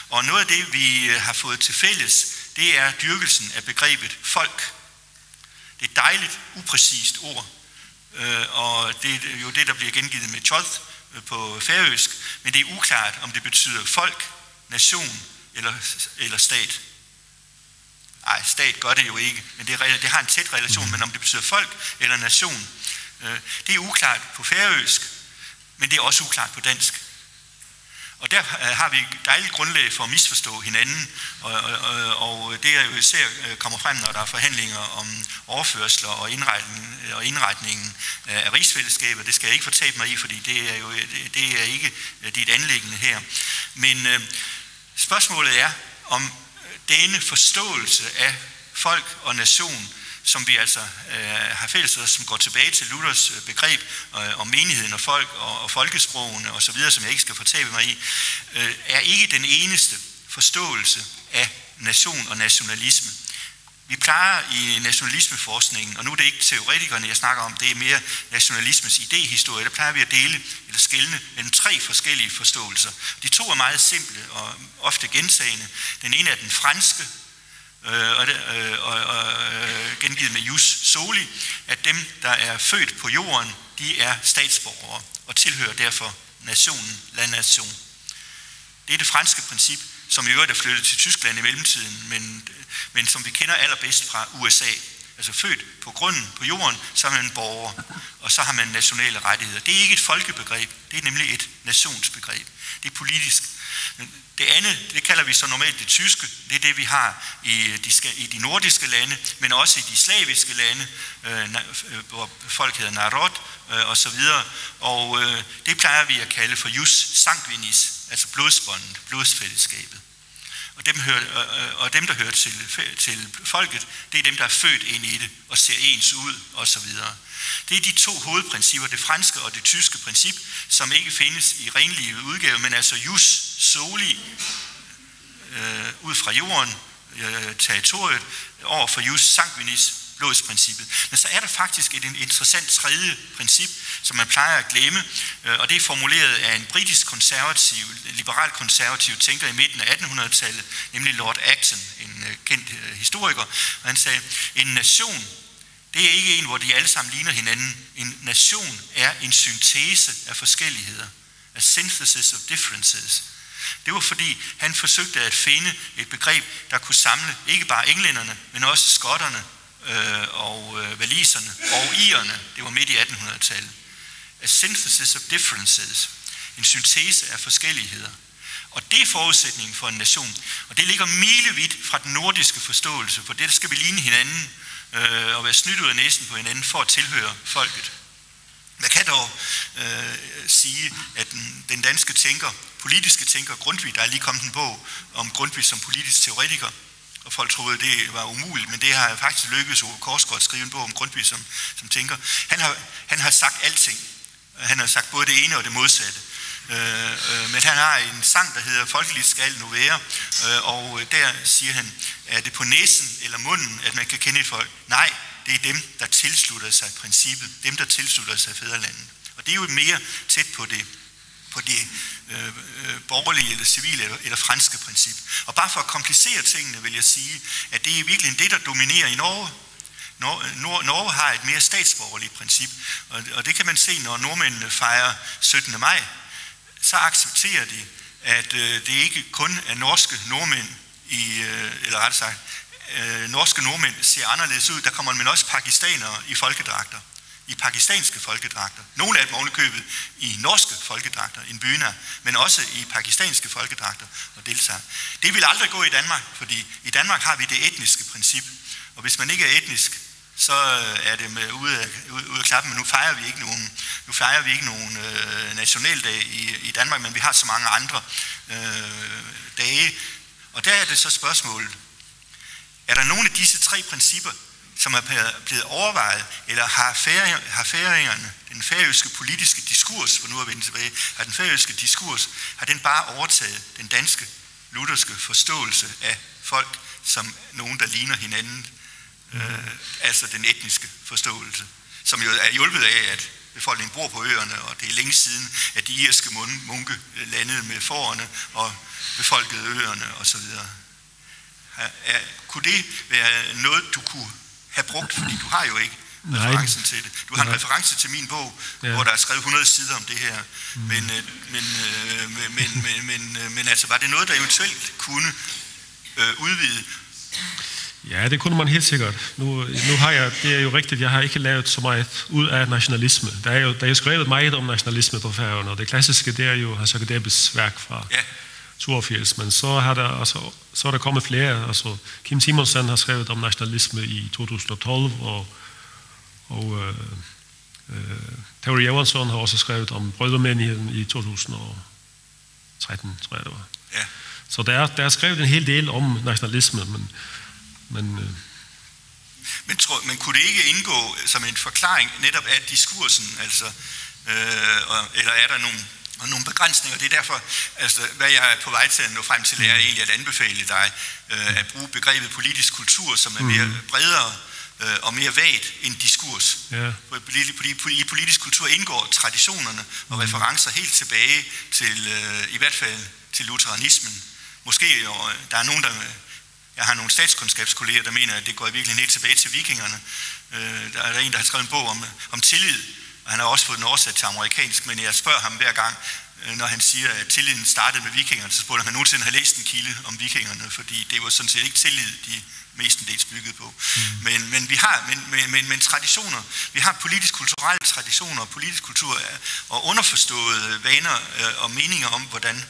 Og noget af det, vi har fået til fælles, det er dyrkelsen af begrebet folk. Det er et dejligt, upræcist ord, og det er jo det, der bliver gengivet med tjoth på færøsk, men det er uklart, om det betyder folk, nation eller stat. Nej, stat gør det jo ikke, men det har en tæt relation, men om det betyder folk eller nation, det er uklart på færøsk, men det er også uklart på dansk. Og der har vi et dejligt grundlag for at misforstå hinanden, og det er jo især kommer frem, når der er forhandlinger om overførsler og indretningen af rigsfællesskabet. Det skal jeg ikke fortabe mig i, fordi det er ikke dit anliggende her. Men spørgsmålet er, om denne forståelse af folk og nation, som vi altså har fælles, som går tilbage til Luthers begreb om menigheden og folk og folkesprogene og så videre, som jeg ikke skal fortabe mig i, er ikke den eneste forståelse af nation og nationalisme. Vi plejer i nationalismeforskningen, og nu er det ikke teoretikerne, jeg snakker om, det er mere nationalismens idéhistorie, der plejer vi at dele eller skelne mellem 3 forskellige forståelser. De 2 er meget simple og ofte gentagende. Den ene er den franske, og gengivet med jus soli, at dem, der er født på jorden, de er statsborgere og tilhører derfor nationen, landnation. Det er det franske princip, som i øvrigt er flyttet til Tyskland i mellemtiden, men som vi kender allerbedst fra USA. Altså født på grunden, på jorden, så er man en borger, og så har man nationale rettigheder. Det er ikke et folkebegreb, det er nemlig et nationsbegreb. Det er politisk. Det andet, det kalder vi så normalt det tyske, det er det, vi har i de nordiske lande, men også i de slaviske lande, hvor folk hedder narod og så videre. Og det plejer vi at kalde for jus sanguinis, altså blodsbåndet, blodsfællesskabet. Og dem, der hører til folket, det er dem, der er født ind i det og ser ens ud og så videre. Det er de 2 hovedprincipper, det franske og det tyske princip, som ikke findes i renlivet udgave, men altså jus soli ud fra jorden, territoriet, over for jus sanguinis, blodsprincippet. Men så er der faktisk et interessant tredje princip, som man plejer at glemme, og det er formuleret af en britisk konservativ, liberal konservativ tænker i midten af 1800-tallet, nemlig Lord Acton, en kendt historiker, og han sagde, en nation, det er ikke en, hvor de alle sammen ligner hinanden. En nation er en syntese af forskelligheder, a synthesis of differences. Det var fordi, han forsøgte at finde et begreb, der kunne samle ikke bare englænderne, men også skotterne og waliserne og irerne. Det var midt i 1800-tallet. A synthesis of differences. En syntese af forskelligheder. Og det er forudsætningen for en nation. Og det ligger milevidt fra den nordiske forståelse, for det skal vi ligne hinanden og være snydt ud af næsen på hinanden for at tilhøre folket. Man kan dog sige, at den danske tænker, politiske tænker Grundtvig, der er lige kommet en bog om Grundtvig som politisk teoretiker, og folk troede, det var umuligt, men det har faktisk lykkedes Ove Korsgaard at skrive en bog om Grundtvig som tænker. Han har sagt alting. Han har sagt både det ene og det modsatte. Men han har en sang, der hedder Folkeligt skal nu være, og der siger han, er det på næsen eller munden, at man kan kende et folk? Nej, det er dem, der tilslutter sig princippet, dem, der tilslutter sig fædrelandet. Og det er jo mere tæt på det borgerlige eller civile eller franske princip. Og bare for at komplicere tingene vil jeg sige, at det er virkelig det, der dominerer i Norge. Norge har et mere statsborgerligt princip, og det kan man se, når nordmændene fejrer 17. maj, så accepterer de, at det ikke kun er norske nordmænd, eller rettere sagt, norske nordmænd ser anderledes ud, der kommer man også pakistanere i folkedragter, i pakistanske folkedragter. Nogle af dem ovenikøbet i norske folkedragter, en byner, men også i pakistanske folkedragter og deltager. Det vil aldrig gå i Danmark, fordi i Danmark har vi det etniske princip, og hvis man ikke er etnisk, så er det med ude af klappen, men nu fejrer vi ikke nogen nationaldag i Danmark, men vi har så mange andre dage. Og der er det så spørgsmålet, er der nogle af disse 3 principper, som er blevet overvejet, eller har færingerne, den færøske politiske diskurs, for nu at vende tilbage, har den færøske diskurs, har den bare overtaget den danske lutherske forståelse af folk som nogen, der ligner hinanden, altså den etniske forståelse, som jo er hjulpet af, at befolkningen bor på øerne, og det er længe siden, at de irske munke landede med forerne og befolkede øerne osv. Kunne det være noget, du kunne have brugt, fordi du har jo ikke referencen til det. Du har en reference til min bog, hvor der er skrevet 100 sider om det her. Men altså, var det noget, der eventuelt kunne udvide? Ja, det kunne man helt sikkert. Nu har jeg, det er jo rigtigt, jeg har ikke lavet så meget ud af nationalisme. Der er jo skrevet meget om nationalisme på Færøerne, og det klassiske, det er jo Hasse Akadebis værk fra 82, men så er der kommet flere. Altså, Kim Simonsen har skrevet om nationalisme i 2012, og Theodor Johansson har også skrevet om brødremenigheden i 2013, tror jeg det var. Ja. Så der er skrevet en hel del om nationalisme, men kunne det ikke indgå som en forklaring netop af diskursen, altså, eller er der nogle begrænsninger? Det er derfor, altså, hvad jeg er på vej til at nå frem til, er egentlig at anbefale dig at bruge begrebet politisk kultur, som er mere bredere og mere vagt end diskurs. Ja. I politisk kultur indgår traditionerne og referencer helt tilbage til, i hvert fald til lutheranismen. Måske, der er nogen, jeg har nogle statskundskabskolleger, der mener, at det går virkelig helt tilbage til vikingerne. Der er en, der har skrevet en bog om tillid, og han har også fået den oversat til amerikansk, men jeg spørger ham hver gang, når han siger, at tilliden startede med vikingerne, så spurgte han, om han nogensinde har læst en kilde om vikingerne, fordi det var sådan set ikke tillid, de mestendels bygget på. Men vi har men traditioner, vi har politisk-kulturelle traditioner, politisk kultur og underforståede vaner og meninger om, hvordan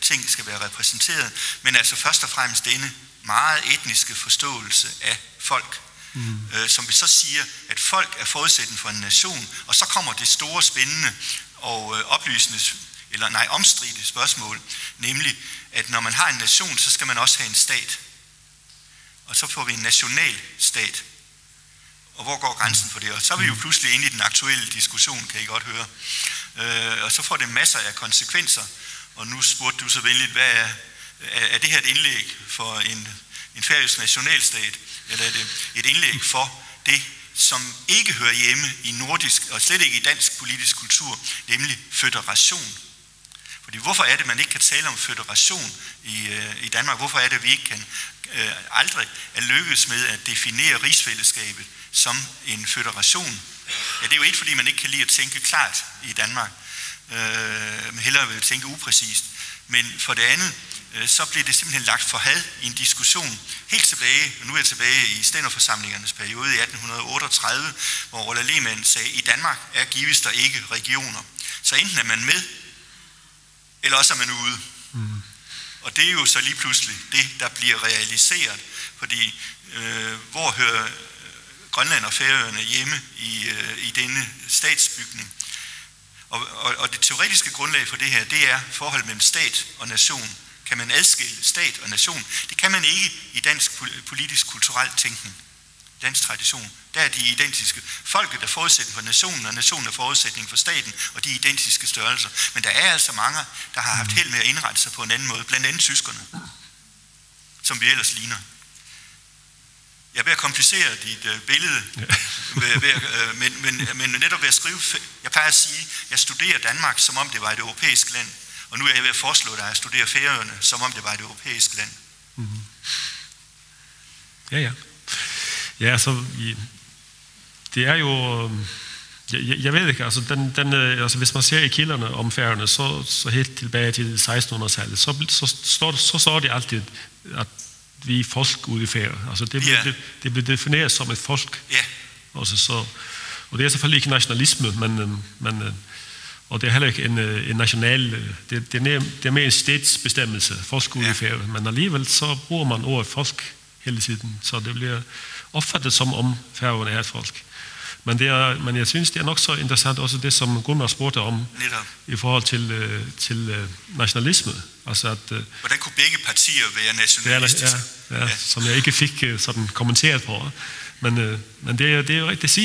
ting skal være repræsenteret, men altså først og fremmest denne meget etniske forståelse af folk, som vi så siger, at folk er forudsætning for en nation, og så kommer det store, spændende og omstridte spørgsmål, nemlig, at når man har en nation, så skal man også have en stat. Og så får vi en national stat. Og hvor går grænsen for det? Og så er vi jo pludselig inde i den aktuelle diskussion, kan I godt høre. Og så får det masser af konsekvenser. Og nu spurgte du så venligt, hvad er det her et indlæg for en færøsk nationalstat? Eller er det et indlæg for det, som ikke hører hjemme i nordisk, og slet ikke i dansk politisk kultur, nemlig føderation? Fordi hvorfor er det, man ikke kan tale om føderation i Danmark? Hvorfor er det, at vi ikke kan aldrig er lykkes med at definere rigsfællesskabet som en føderation? Ja, det er jo ikke, fordi man ikke kan lide at tænke klart i Danmark, men hellere vil tænke upræcist. Men for det andet, så bliver det simpelthen lagt for had i en diskussion helt tilbage, og nu er jeg tilbage i stænderforsamlingernes periode i 1838, hvor Roland Lehmann sagde, i Danmark gives der ikke regioner. Så enten er man med, eller også er man ude. Og det er jo så lige pludselig det, der bliver realiseret, fordi hvor hører Grønland og Færøerne hjemme i denne statsbygning? Og det teoretiske grundlag for det her, det er forholdet mellem stat og nation. Kan man adskille stat og nation? Det kan man ikke i dansk politisk-kulturel tænkning. Dansk tradition. Der er de identiske. Folket er forudsætning for nationen, og nationen er forudsætning for staten, og de identiske størrelser. Men der er altså mange, der har haft held med at indrette sig på en anden måde, blandt andet tyskerne, som vi ellers ligner. Jeg er ved at komplicere dit billede, men netop ved at skrive, jeg plejer at sige, jeg studerer Danmark, som om det var et europæisk land, og nu er jeg ved at foreslå dig at studere Færøerne, som om det var et europæisk land. Ja. Ja, så det er jo, jeg ved ikke, altså, altså hvis man ser i kilderne om Færøerne, så helt tilbage til 1600-tallet, så står det altid, at vi er folk ude i Færøerne. Altså det bliver defineret som et folk. Ja. Altså, og det er selvfølgelig ikke nationalisme, men og det er heller ikke en national, det er mere en statsbestemmelse, folk ude i Færøerne, men alligevel så bruger man ordet folk hele tiden, så det bliver opfattet som om Færøerne er et folk. Men jeg synes, det er nok så interessant også det, som Gunnar spurgte om i forhold til nationalisme. Altså at, hvordan kunne begge partier være nationalistiske? Ja, som jeg ikke fik sådan kommenteret på. Men det er jo rigtigt,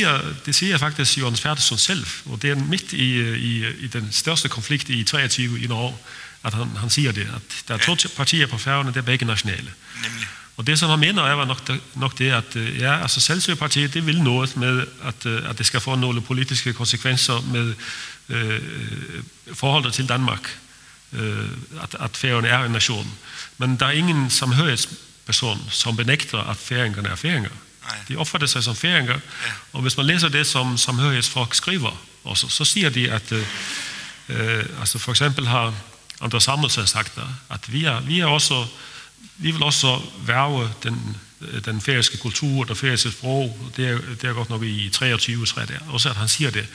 det siger faktisk Johannes Fertesson selv, og det er midt i den største konflikt i 23 i Norge, at han siger det, at der er 2 partier på Færøerne, der er begge nationale. Nemlig. Og det, som han mener, er nok det, at altså Selvstyrepartiet, det vil noget med, at det skal få nogle politiske konsekvenser med forholdet til Danmark, at Færøerne er en nation. Men der er ingen samhørighedsperson, som benægter, at færingerne er færinger. De opfatter sig som færinger, og hvis man læser det, som samhørighedsfolk skriver, også, så siger de, at altså for eksempel har Anders Samuelsen sagt, at vi vil også værve den færøske kultur, det færøske sprog, det er godt nok i 23, tror jeg det er, også at han siger det.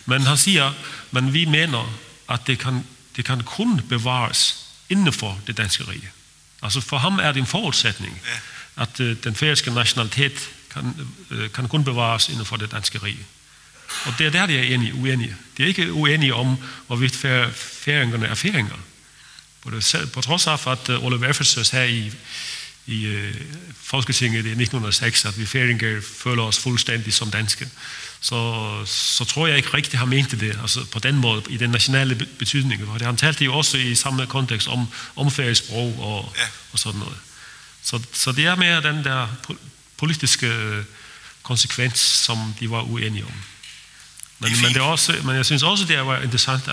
Men han siger, men vi mener, at det kan kun bevares inden for det danske rige. Altså for ham er det en forudsætning, at den færøske nationalitet kan kun bevares inden for det danske rige. Og det er der, de er uenige. De er ikke uenige om, hvorvidt færingerne er færinger. På trods af, at Ole Effersøs her i Folketinget i 1906, at vi færinger føler os fuldstændig som danske, så tror jeg ikke rigtigt, han mente det, altså på den måde, i den nationale betydning. Han talte jo også i samme kontekst om færøsk sprog og sådan noget. Så det er mere den der politiske konsekvens, som de var uenige om. Men jeg synes også, det var interessant,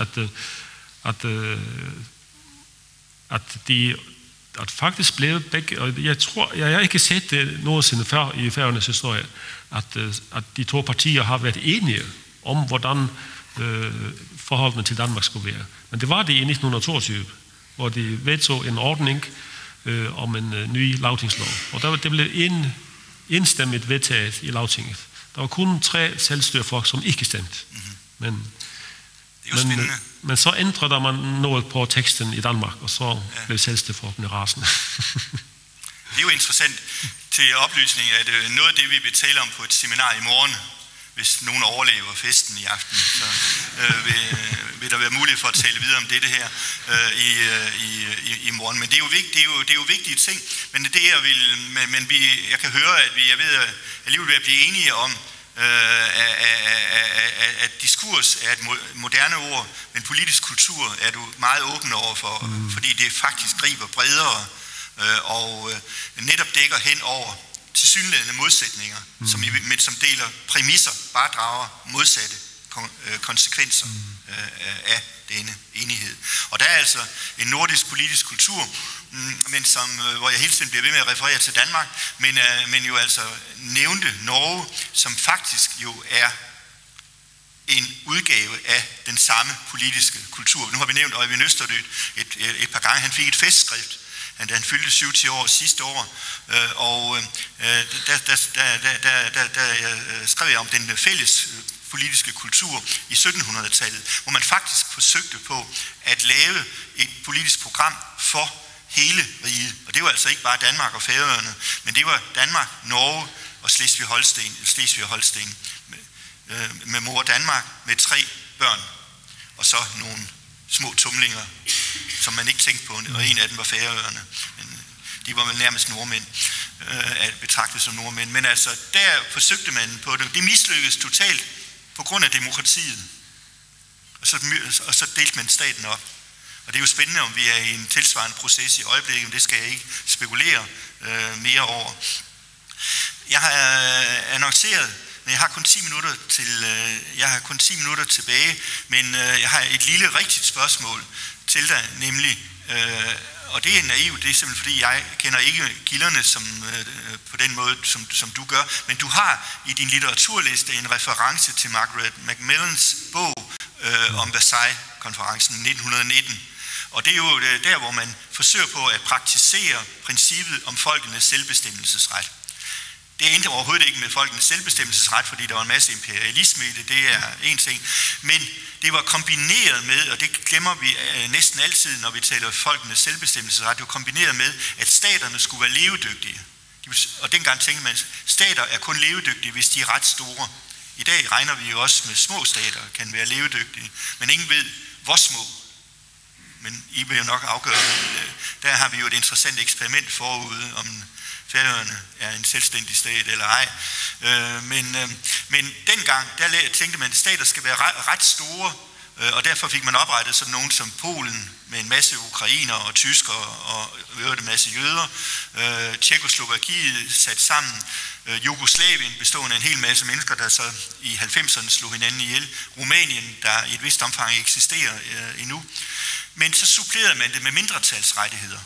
at faktisk blev begge, og jeg har ikke set det nogensinde før i Færøernes historie, at de 2 partier har været enige om, hvordan forholdene til Danmark skulle være. Men det var det i 1922, hvor de vedtog en ordning om en ny lagtingslov. Og det blev enstemmigt vedtaget i lagtinget. Der var kun 3 selvstyrefolk, som ikke stemte. Men så ændrede man noget på teksten i Danmark, og så blev selvstyrefolkene rasende. Det er jo interessant til oplysning, at noget af det, vi vil tale om på et seminar i morgen, hvis nogen overlever festen i aften, så vil der være mulighed for at tale videre om det her i morgen. Men det er jo vigtige ting. Men det jeg kan høre, at jeg ved alligevel vil blive enige om, at diskurs er et moderne ord, men politisk kultur er du meget åben over for, fordi det faktisk griber bredere og netop dækker hen over tilsyneladende modsætninger, som deler præmisser, bare drager modsatte konsekvenser af denne enighed. Og der er altså en nordisk politisk kultur, men hvor jeg hele tiden bliver ved med at referere til Danmark, men jo altså nævnte Norge, som faktisk jo er en udgave af den samme politiske kultur. Nu har vi nævnt Øjvind Østerløt et par gange. Han fik et festskrift, da han fyldte 70 år sidste år, og der skrev jeg om den fælles politiske kultur i 1700-tallet, hvor man faktisk forsøgte på at lave et politisk program for hele riget. Og det var altså ikke bare Danmark og Færøerne, men det var Danmark, Norge og Slesvig-Holsten med mor Danmark med 3 børn, og så nogle små tumlinger, som man ikke tænkte på, og en af dem var Færøerne. Men de var vel nærmest nordmænd, at betragte som nordmænd. Men altså, der forsøgte man på det. Det mislykkedes totalt på grund af demokratiet. Og så delte man staten op. Og det er jo spændende, om vi er i en tilsvarende proces i øjeblikket, men det skal jeg ikke spekulere mere over. Jeg har annonceret, men jeg har kun 10 minutter tilbage, men jeg har et lille rigtigt spørgsmål til dig, nemlig, og det er naivt, det er simpelthen fordi, jeg kender ikke kilderne på den måde, som du gør, men du har i din litteraturliste en reference til Margaret Macmillans bog om Versailles-konferencen 1919. Og det er jo der, hvor man forsøger på at praktisere princippet om folkenes selvbestemmelsesret. Det endte overhovedet ikke med folkenes selvbestemmelsesret, fordi der var en masse imperialisme i det er en ting. Men det var kombineret med, og det glemmer vi næsten altid, når vi taler folkenes selvbestemmelsesret, det var kombineret med, at staterne skulle være levedygtige. Og dengang tænkte man, at stater er kun levedygtige, hvis de er ret store. I dag regner vi jo også med små stater, kan være levedygtige, men ingen ved, hvor små. Men I vil jo nok afgøre det. Der har vi jo et interessant eksperiment forude Færøerne er en selvstændig stat eller ej. Men dengang, der tænkte man, at stater skal være ret store, og derfor fik man oprettet sådan nogen som Polen med en masse ukrainere og tyskere og en masse jøder. Tjekkoslovakiet sat sammen. Jugoslavien bestående af en hel masse mennesker, der så i 90'erne slog hinanden ihjel. Rumænien, der i et vist omfang eksisterer endnu. Men så supplerede man det med mindretalsrettigheder.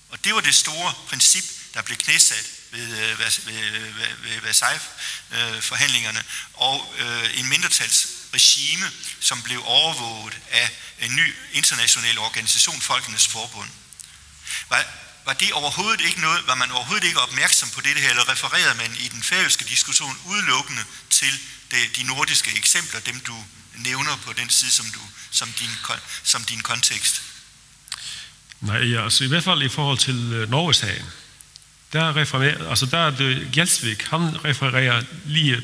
Og det var det store princip, der blev knæsat ved Versailles-forhandlingerne, og en mindretalsregime, som blev overvåget af en ny international organisation, Folkenes Forbund. Var det overhovedet ikke noget, var man overhovedet ikke opmærksom på det her, eller refererede man i den færøske diskussion udelukkende til de nordiske eksempler, dem du nævner på den side, som din kontekst? Nej, altså i hvert fald i forhold til Norge-sagen, der er det Gjelsvik, han refererer lige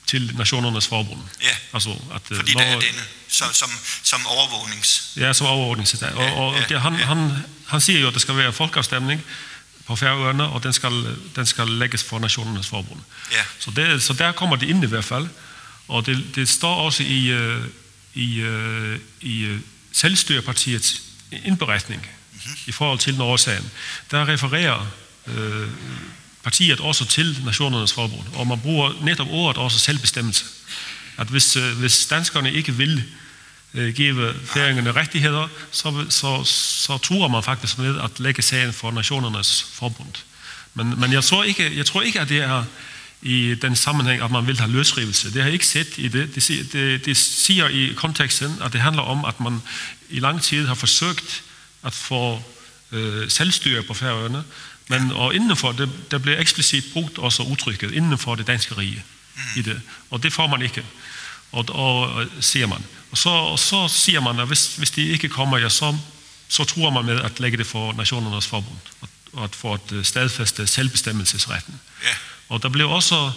til Nationernes Forbund. Ja, altså, at, fordi der er denne, som overvågnings... Ja, som overvågnings. Han siger jo, at der skal være folkeafstemning på Færøerne, og den skal lægges for Nationernes Forbund. Ja. Så der kommer det ind i hvert fald. Og det står også i Selvstyrepartiets indberetning i forhold til Norge-sagen. Der refererer partiet også til Nationernes Forbund, og man bruger netop ordet også selvbestemmelse. At hvis danskerne ikke vil give færingerne rettigheder, så truer man faktisk med at lægge sagen for Nationernes Forbund. Men jeg tror ikke, at det er i den sammenhæng, at man vil have løsrivelse. Det har jeg ikke set i det. Det siger i konteksten, at det handler om, at man i lang tid har forsøgt at få selvstyre på Færøerne, og indenfor det, der bliver eksplicit brugt også udtrykket indenfor det danske rige i det. Og det får man ikke. Og siger man. Og så siger man, at hvis de ikke kommer, så truer man med at lægge det for Nationernes Forbund og at få et stadfæste selvbestemmelsesretten. Ja. Og der blev også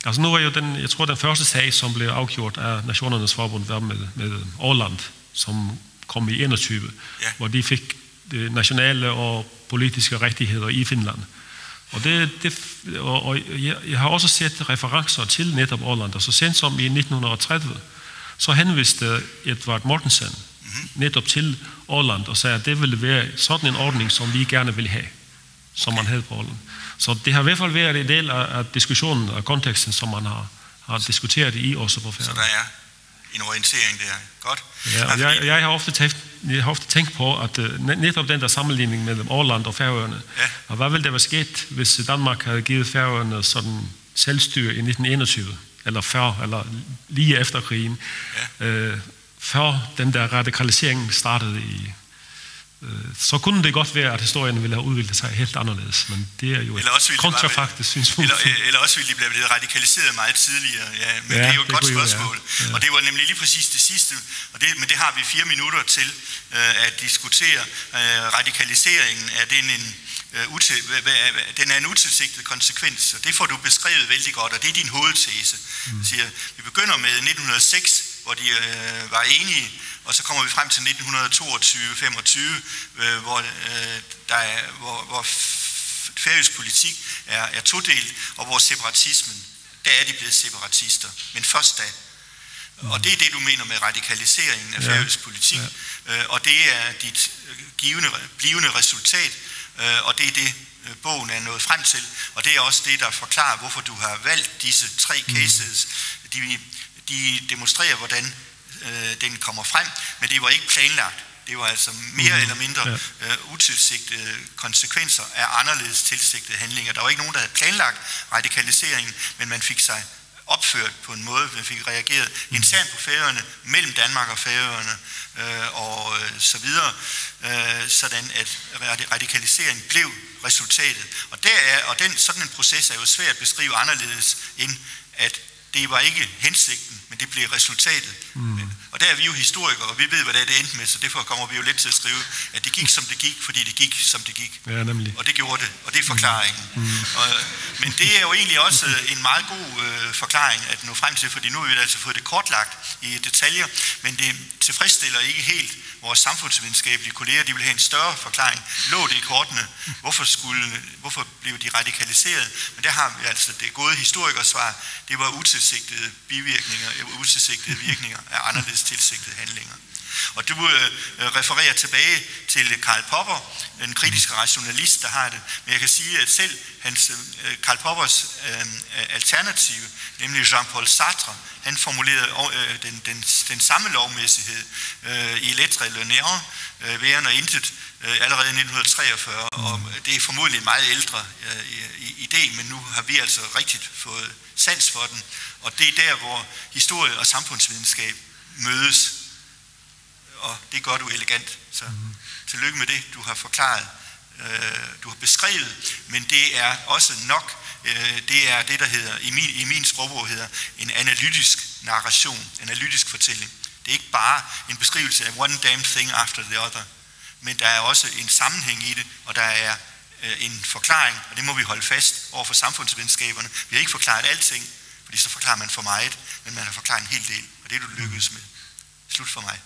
altså nu er jo jeg tror den første sag, som blev afgjort af Nationernes Forbund, var med Åland, som kom i 21, hvor de fik nationale og politiske rettigheder i Finland. Og jeg har også set referencer til netop Åland, og så sent som i 1930, så henviste Edvard Mortensen netop til Åland og sagde, at det ville være sådan en ordning, som vi gerne vil have, som man havde på Åland. Så det har i hvert fald været en del af diskussionen og konteksten, som man har diskuteret i også på Færøerne. Så der er en orientering der. Godt. Ja, og jeg har ofte tænkt på, at netop den der sammenligning mellem Åland og Færøerne, og hvad ville der være sket, hvis Danmark havde givet Færøerne sådan selvstyre i 1921, eller før, eller lige efter krigen, før den der radikalisering startede i... Så kunne det godt være, at historien ville have udviklet sig helt anderledes, men det er jo et kontrafaktisk synspunkt. Eller også ville de blive radikaliseret meget tidligere, men det er jo et godt spørgsmål. Ja. Og det var nemlig lige præcis det sidste, men det har vi 4 minutter til at diskutere. Radikaliseringen, er den er en utilsigtet konsekvens, og det får du beskrevet vældig godt, og det er din hovedtese. Vi begynder med 1906, hvor de var enige, og så kommer vi frem til 1922-25, hvor færøsk politik er todelt, og hvor separatismen, der er de blevet separatister, men først da. Og det er det, du mener med radikaliseringen af færøsk politik, og det er dit blivende resultat, og det er det, bogen er nået frem til, og det er også det, der forklarer, hvorfor du har valgt disse 3 cases. De demonstrerer, hvordan den kommer frem, men det var ikke planlagt. Det var altså mere eller mindre utilsigtede konsekvenser af anderledes tilsigtede handlinger. Der var ikke nogen, der havde planlagt radikaliseringen, men man fik sig opført på en måde, man fik reageret internt på Færøerne, mellem Danmark og Færøerne og så videre, sådan at radikalisering blev resultatet. Og sådan en proces er jo svært at beskrive anderledes, end at det var ikke hensigten, men det blev resultatet. Og der er vi jo historikere, og vi ved, hvad det endte med, så derfor kommer vi jo lidt til at skrive, at det gik, som det gik, fordi det gik, som det gik. Ja, nemlig. Og det gjorde det, og det er forklaringen. Men det er jo egentlig også en meget god forklaring at nå frem til, fordi nu har vi altså fået det kortlagt i detaljer, men det tilfredsstiller ikke helt vores samfundsvidenskabelige kolleger. De vil have en større forklaring. Lå det i kortene? Hvorfor blev de radikaliseret? Men der har vi altså det gode historikersvar. Det var utilsigtede bivirkninger, utilsigtede virkninger af anderledes tilsigtede handlinger. Og du refererer tilbage til Karl Popper, en kritisk rationalist, der har det. Men jeg kan sige, at selv Karl Poppers alternativ, nemlig Jean-Paul Sartre, han formulerede den samme lovmæssighed i Lettre le Néant, væren og intet, allerede i 1943. Og det er formodentlig en meget ældre idé, men nu har vi altså rigtigt fået sans for den. Og det er der, hvor historie og samfundsvidenskab mødes. Og det gør du elegant. Så tillykke med det, du har forklaret, du har beskrevet, men det er også nok, det er det, der hedder, i min sprogbog hedder, en analytisk narration, analytisk fortælling. Det er ikke bare en beskrivelse af one damn thing after the other, men der er også en sammenhæng i det, og der er en forklaring, og det må vi holde fast over for samfundsvidenskaberne. Vi har ikke forklaret alting, fordi så forklarer man for meget, men man har forklaret en hel del, og det er du lykkedes med. Slut for mig.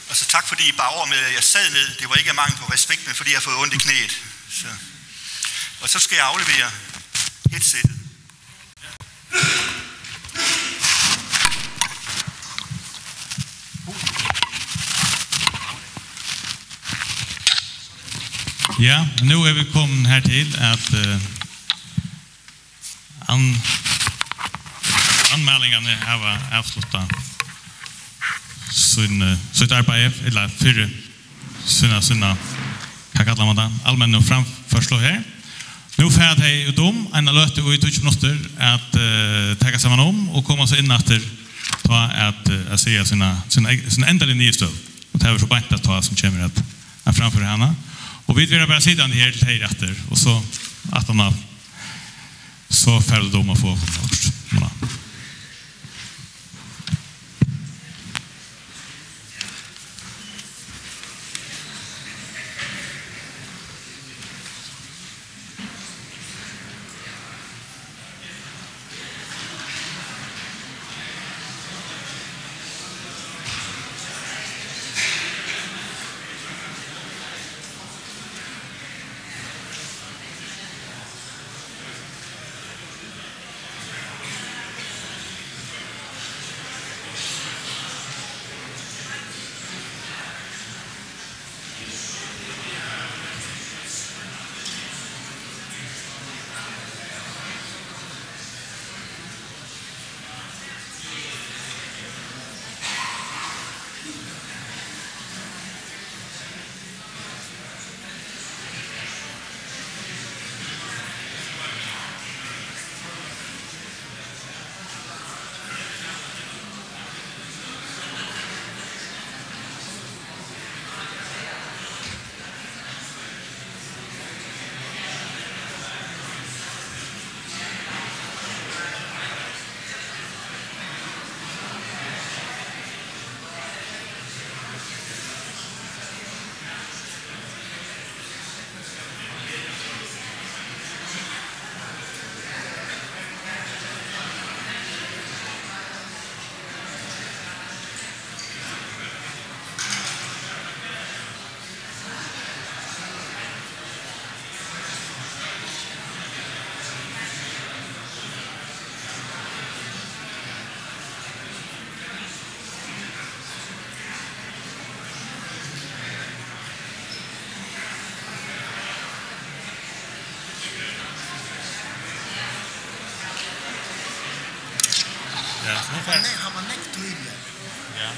Og så tak fordi I bar over med, at jeg sad ned. Det var ikke af mangel på respekt, men fordi jeg har fået ondt i knæet. Så. Og så skal jeg aflevere headsetet. Ja, nu er vi kommet her til at anmeldingerne har avsluttet sitt arbeid, eller fyrre sinna, hva kallar man det, allmenn og framførslå her. Nu får jeg ut en løte og i 20 minutter at tenke sammen om og komme så inn etter at se sin endelig nye støv. Og det er så bant at ta som kommer at framføre henne. Og vi vil bare sitte her til her etter, og så at han har så ferdig dom å få noe. Har man ikke tydelig? Ja.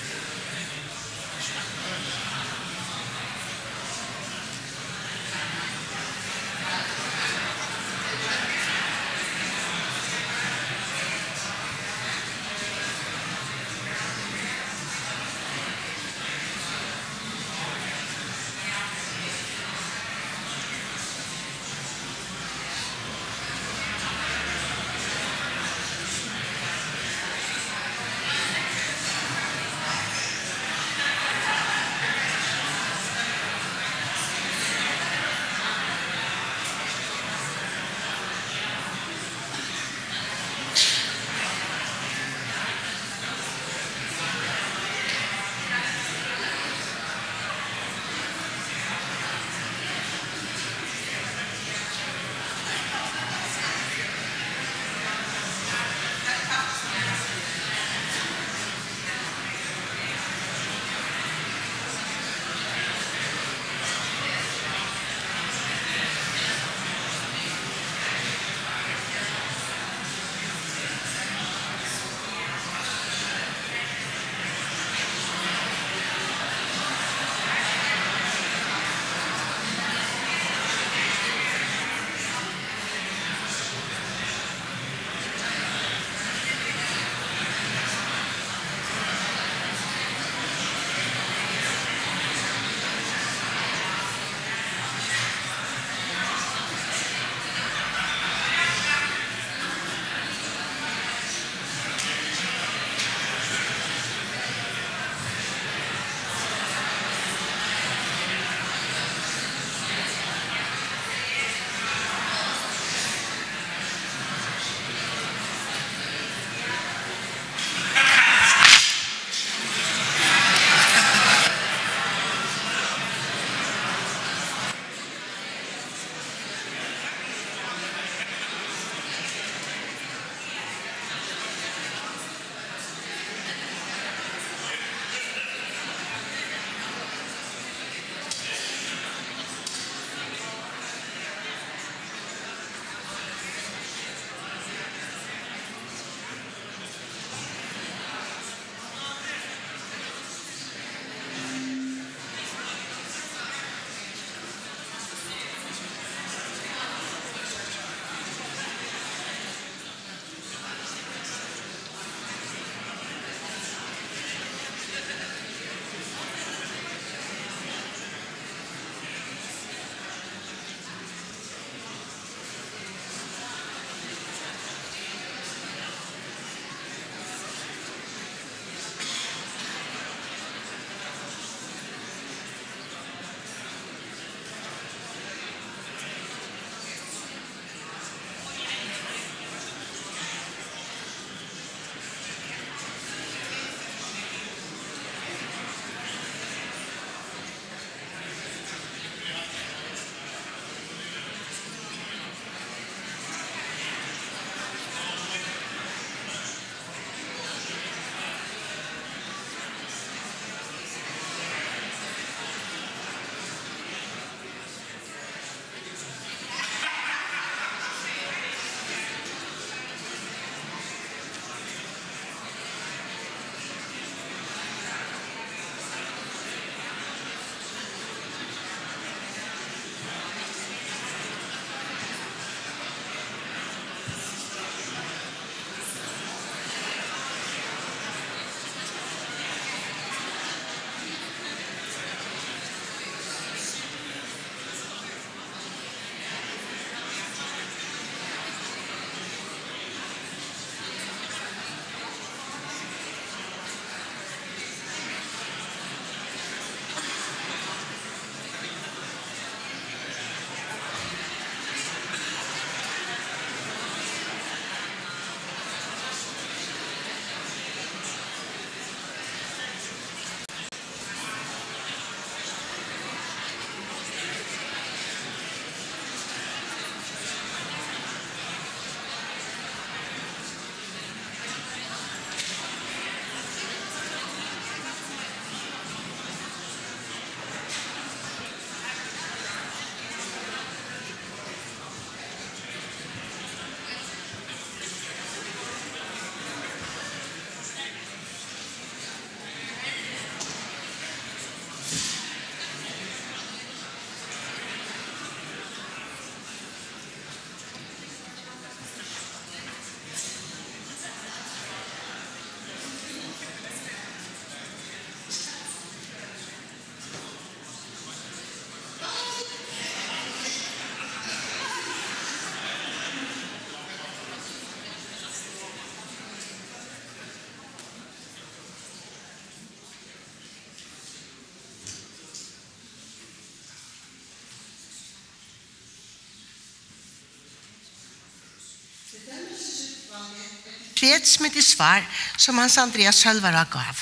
freds med de svar som Hans Andreas Sølvara gav.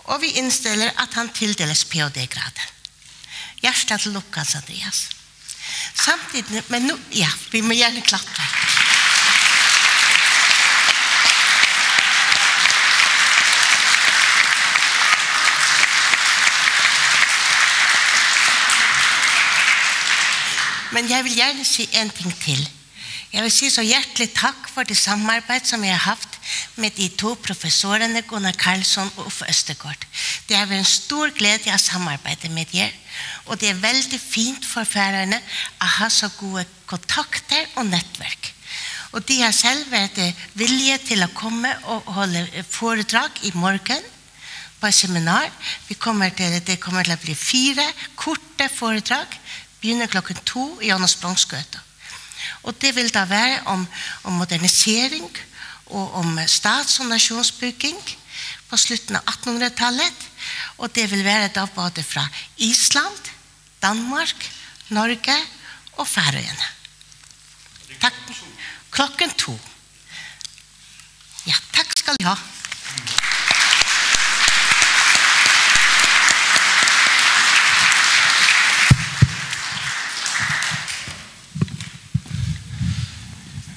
Og vi innstiller at han tildeles PhD-graden. Hjertet til lukk, Hans Andreas. Samtidig, men nå, ja, vi må gjerne klappe. Men jeg vil gjerne si en ting til. Jeg vil si så hjertelig takk for det samarbeid som jeg har haft med de to professorene Gunnar Karlsson og Uffe Østergaard. Det har vært en stor glede å samarbeide med dere, og det er veldig fint for Færøyene å ha så gode kontakter og nettverk. Og de har selv vært villige til å komme og holde foredrag i morgen på et seminar. Det kommer til å bli 4 korte foredrag, begynner klokken 2 i Jonas Bronsgøta. Og det vil da være om modernisering og om stats- og nasjonsbygging på slutten av 1800-tallet. Og det vil være da både fra Island, Danmark, Norge og Færøyene. Takk. Klokken 2. Ja, takk skal du ha.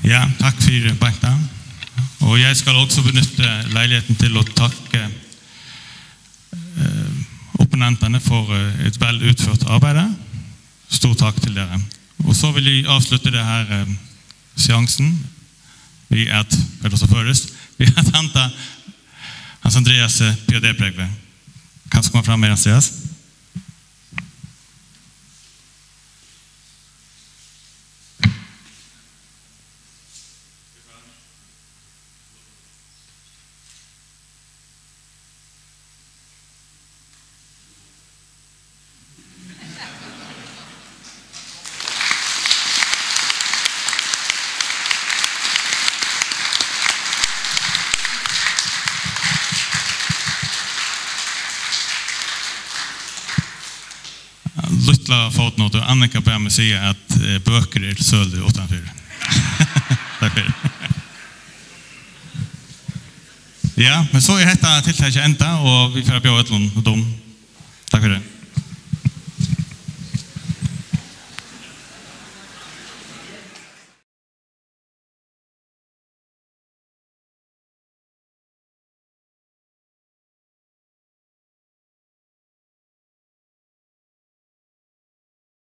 Ja, takk for Beinta. Og jeg skal også benytte leiligheten til å takke opponentene for et vel utført arbeid. Stor takk til dere. Og så vil jeg avslutte det her seansen vi henta Hans Andreas PhD-pregve. Kan du komme fram med Andreas? Fotnote, og Annika ber meg si at bøker sølte utenfor. Takk for det. Ja, men så dette tiltaket enda, og vi får bjøre et eller annet dom. Takk for det.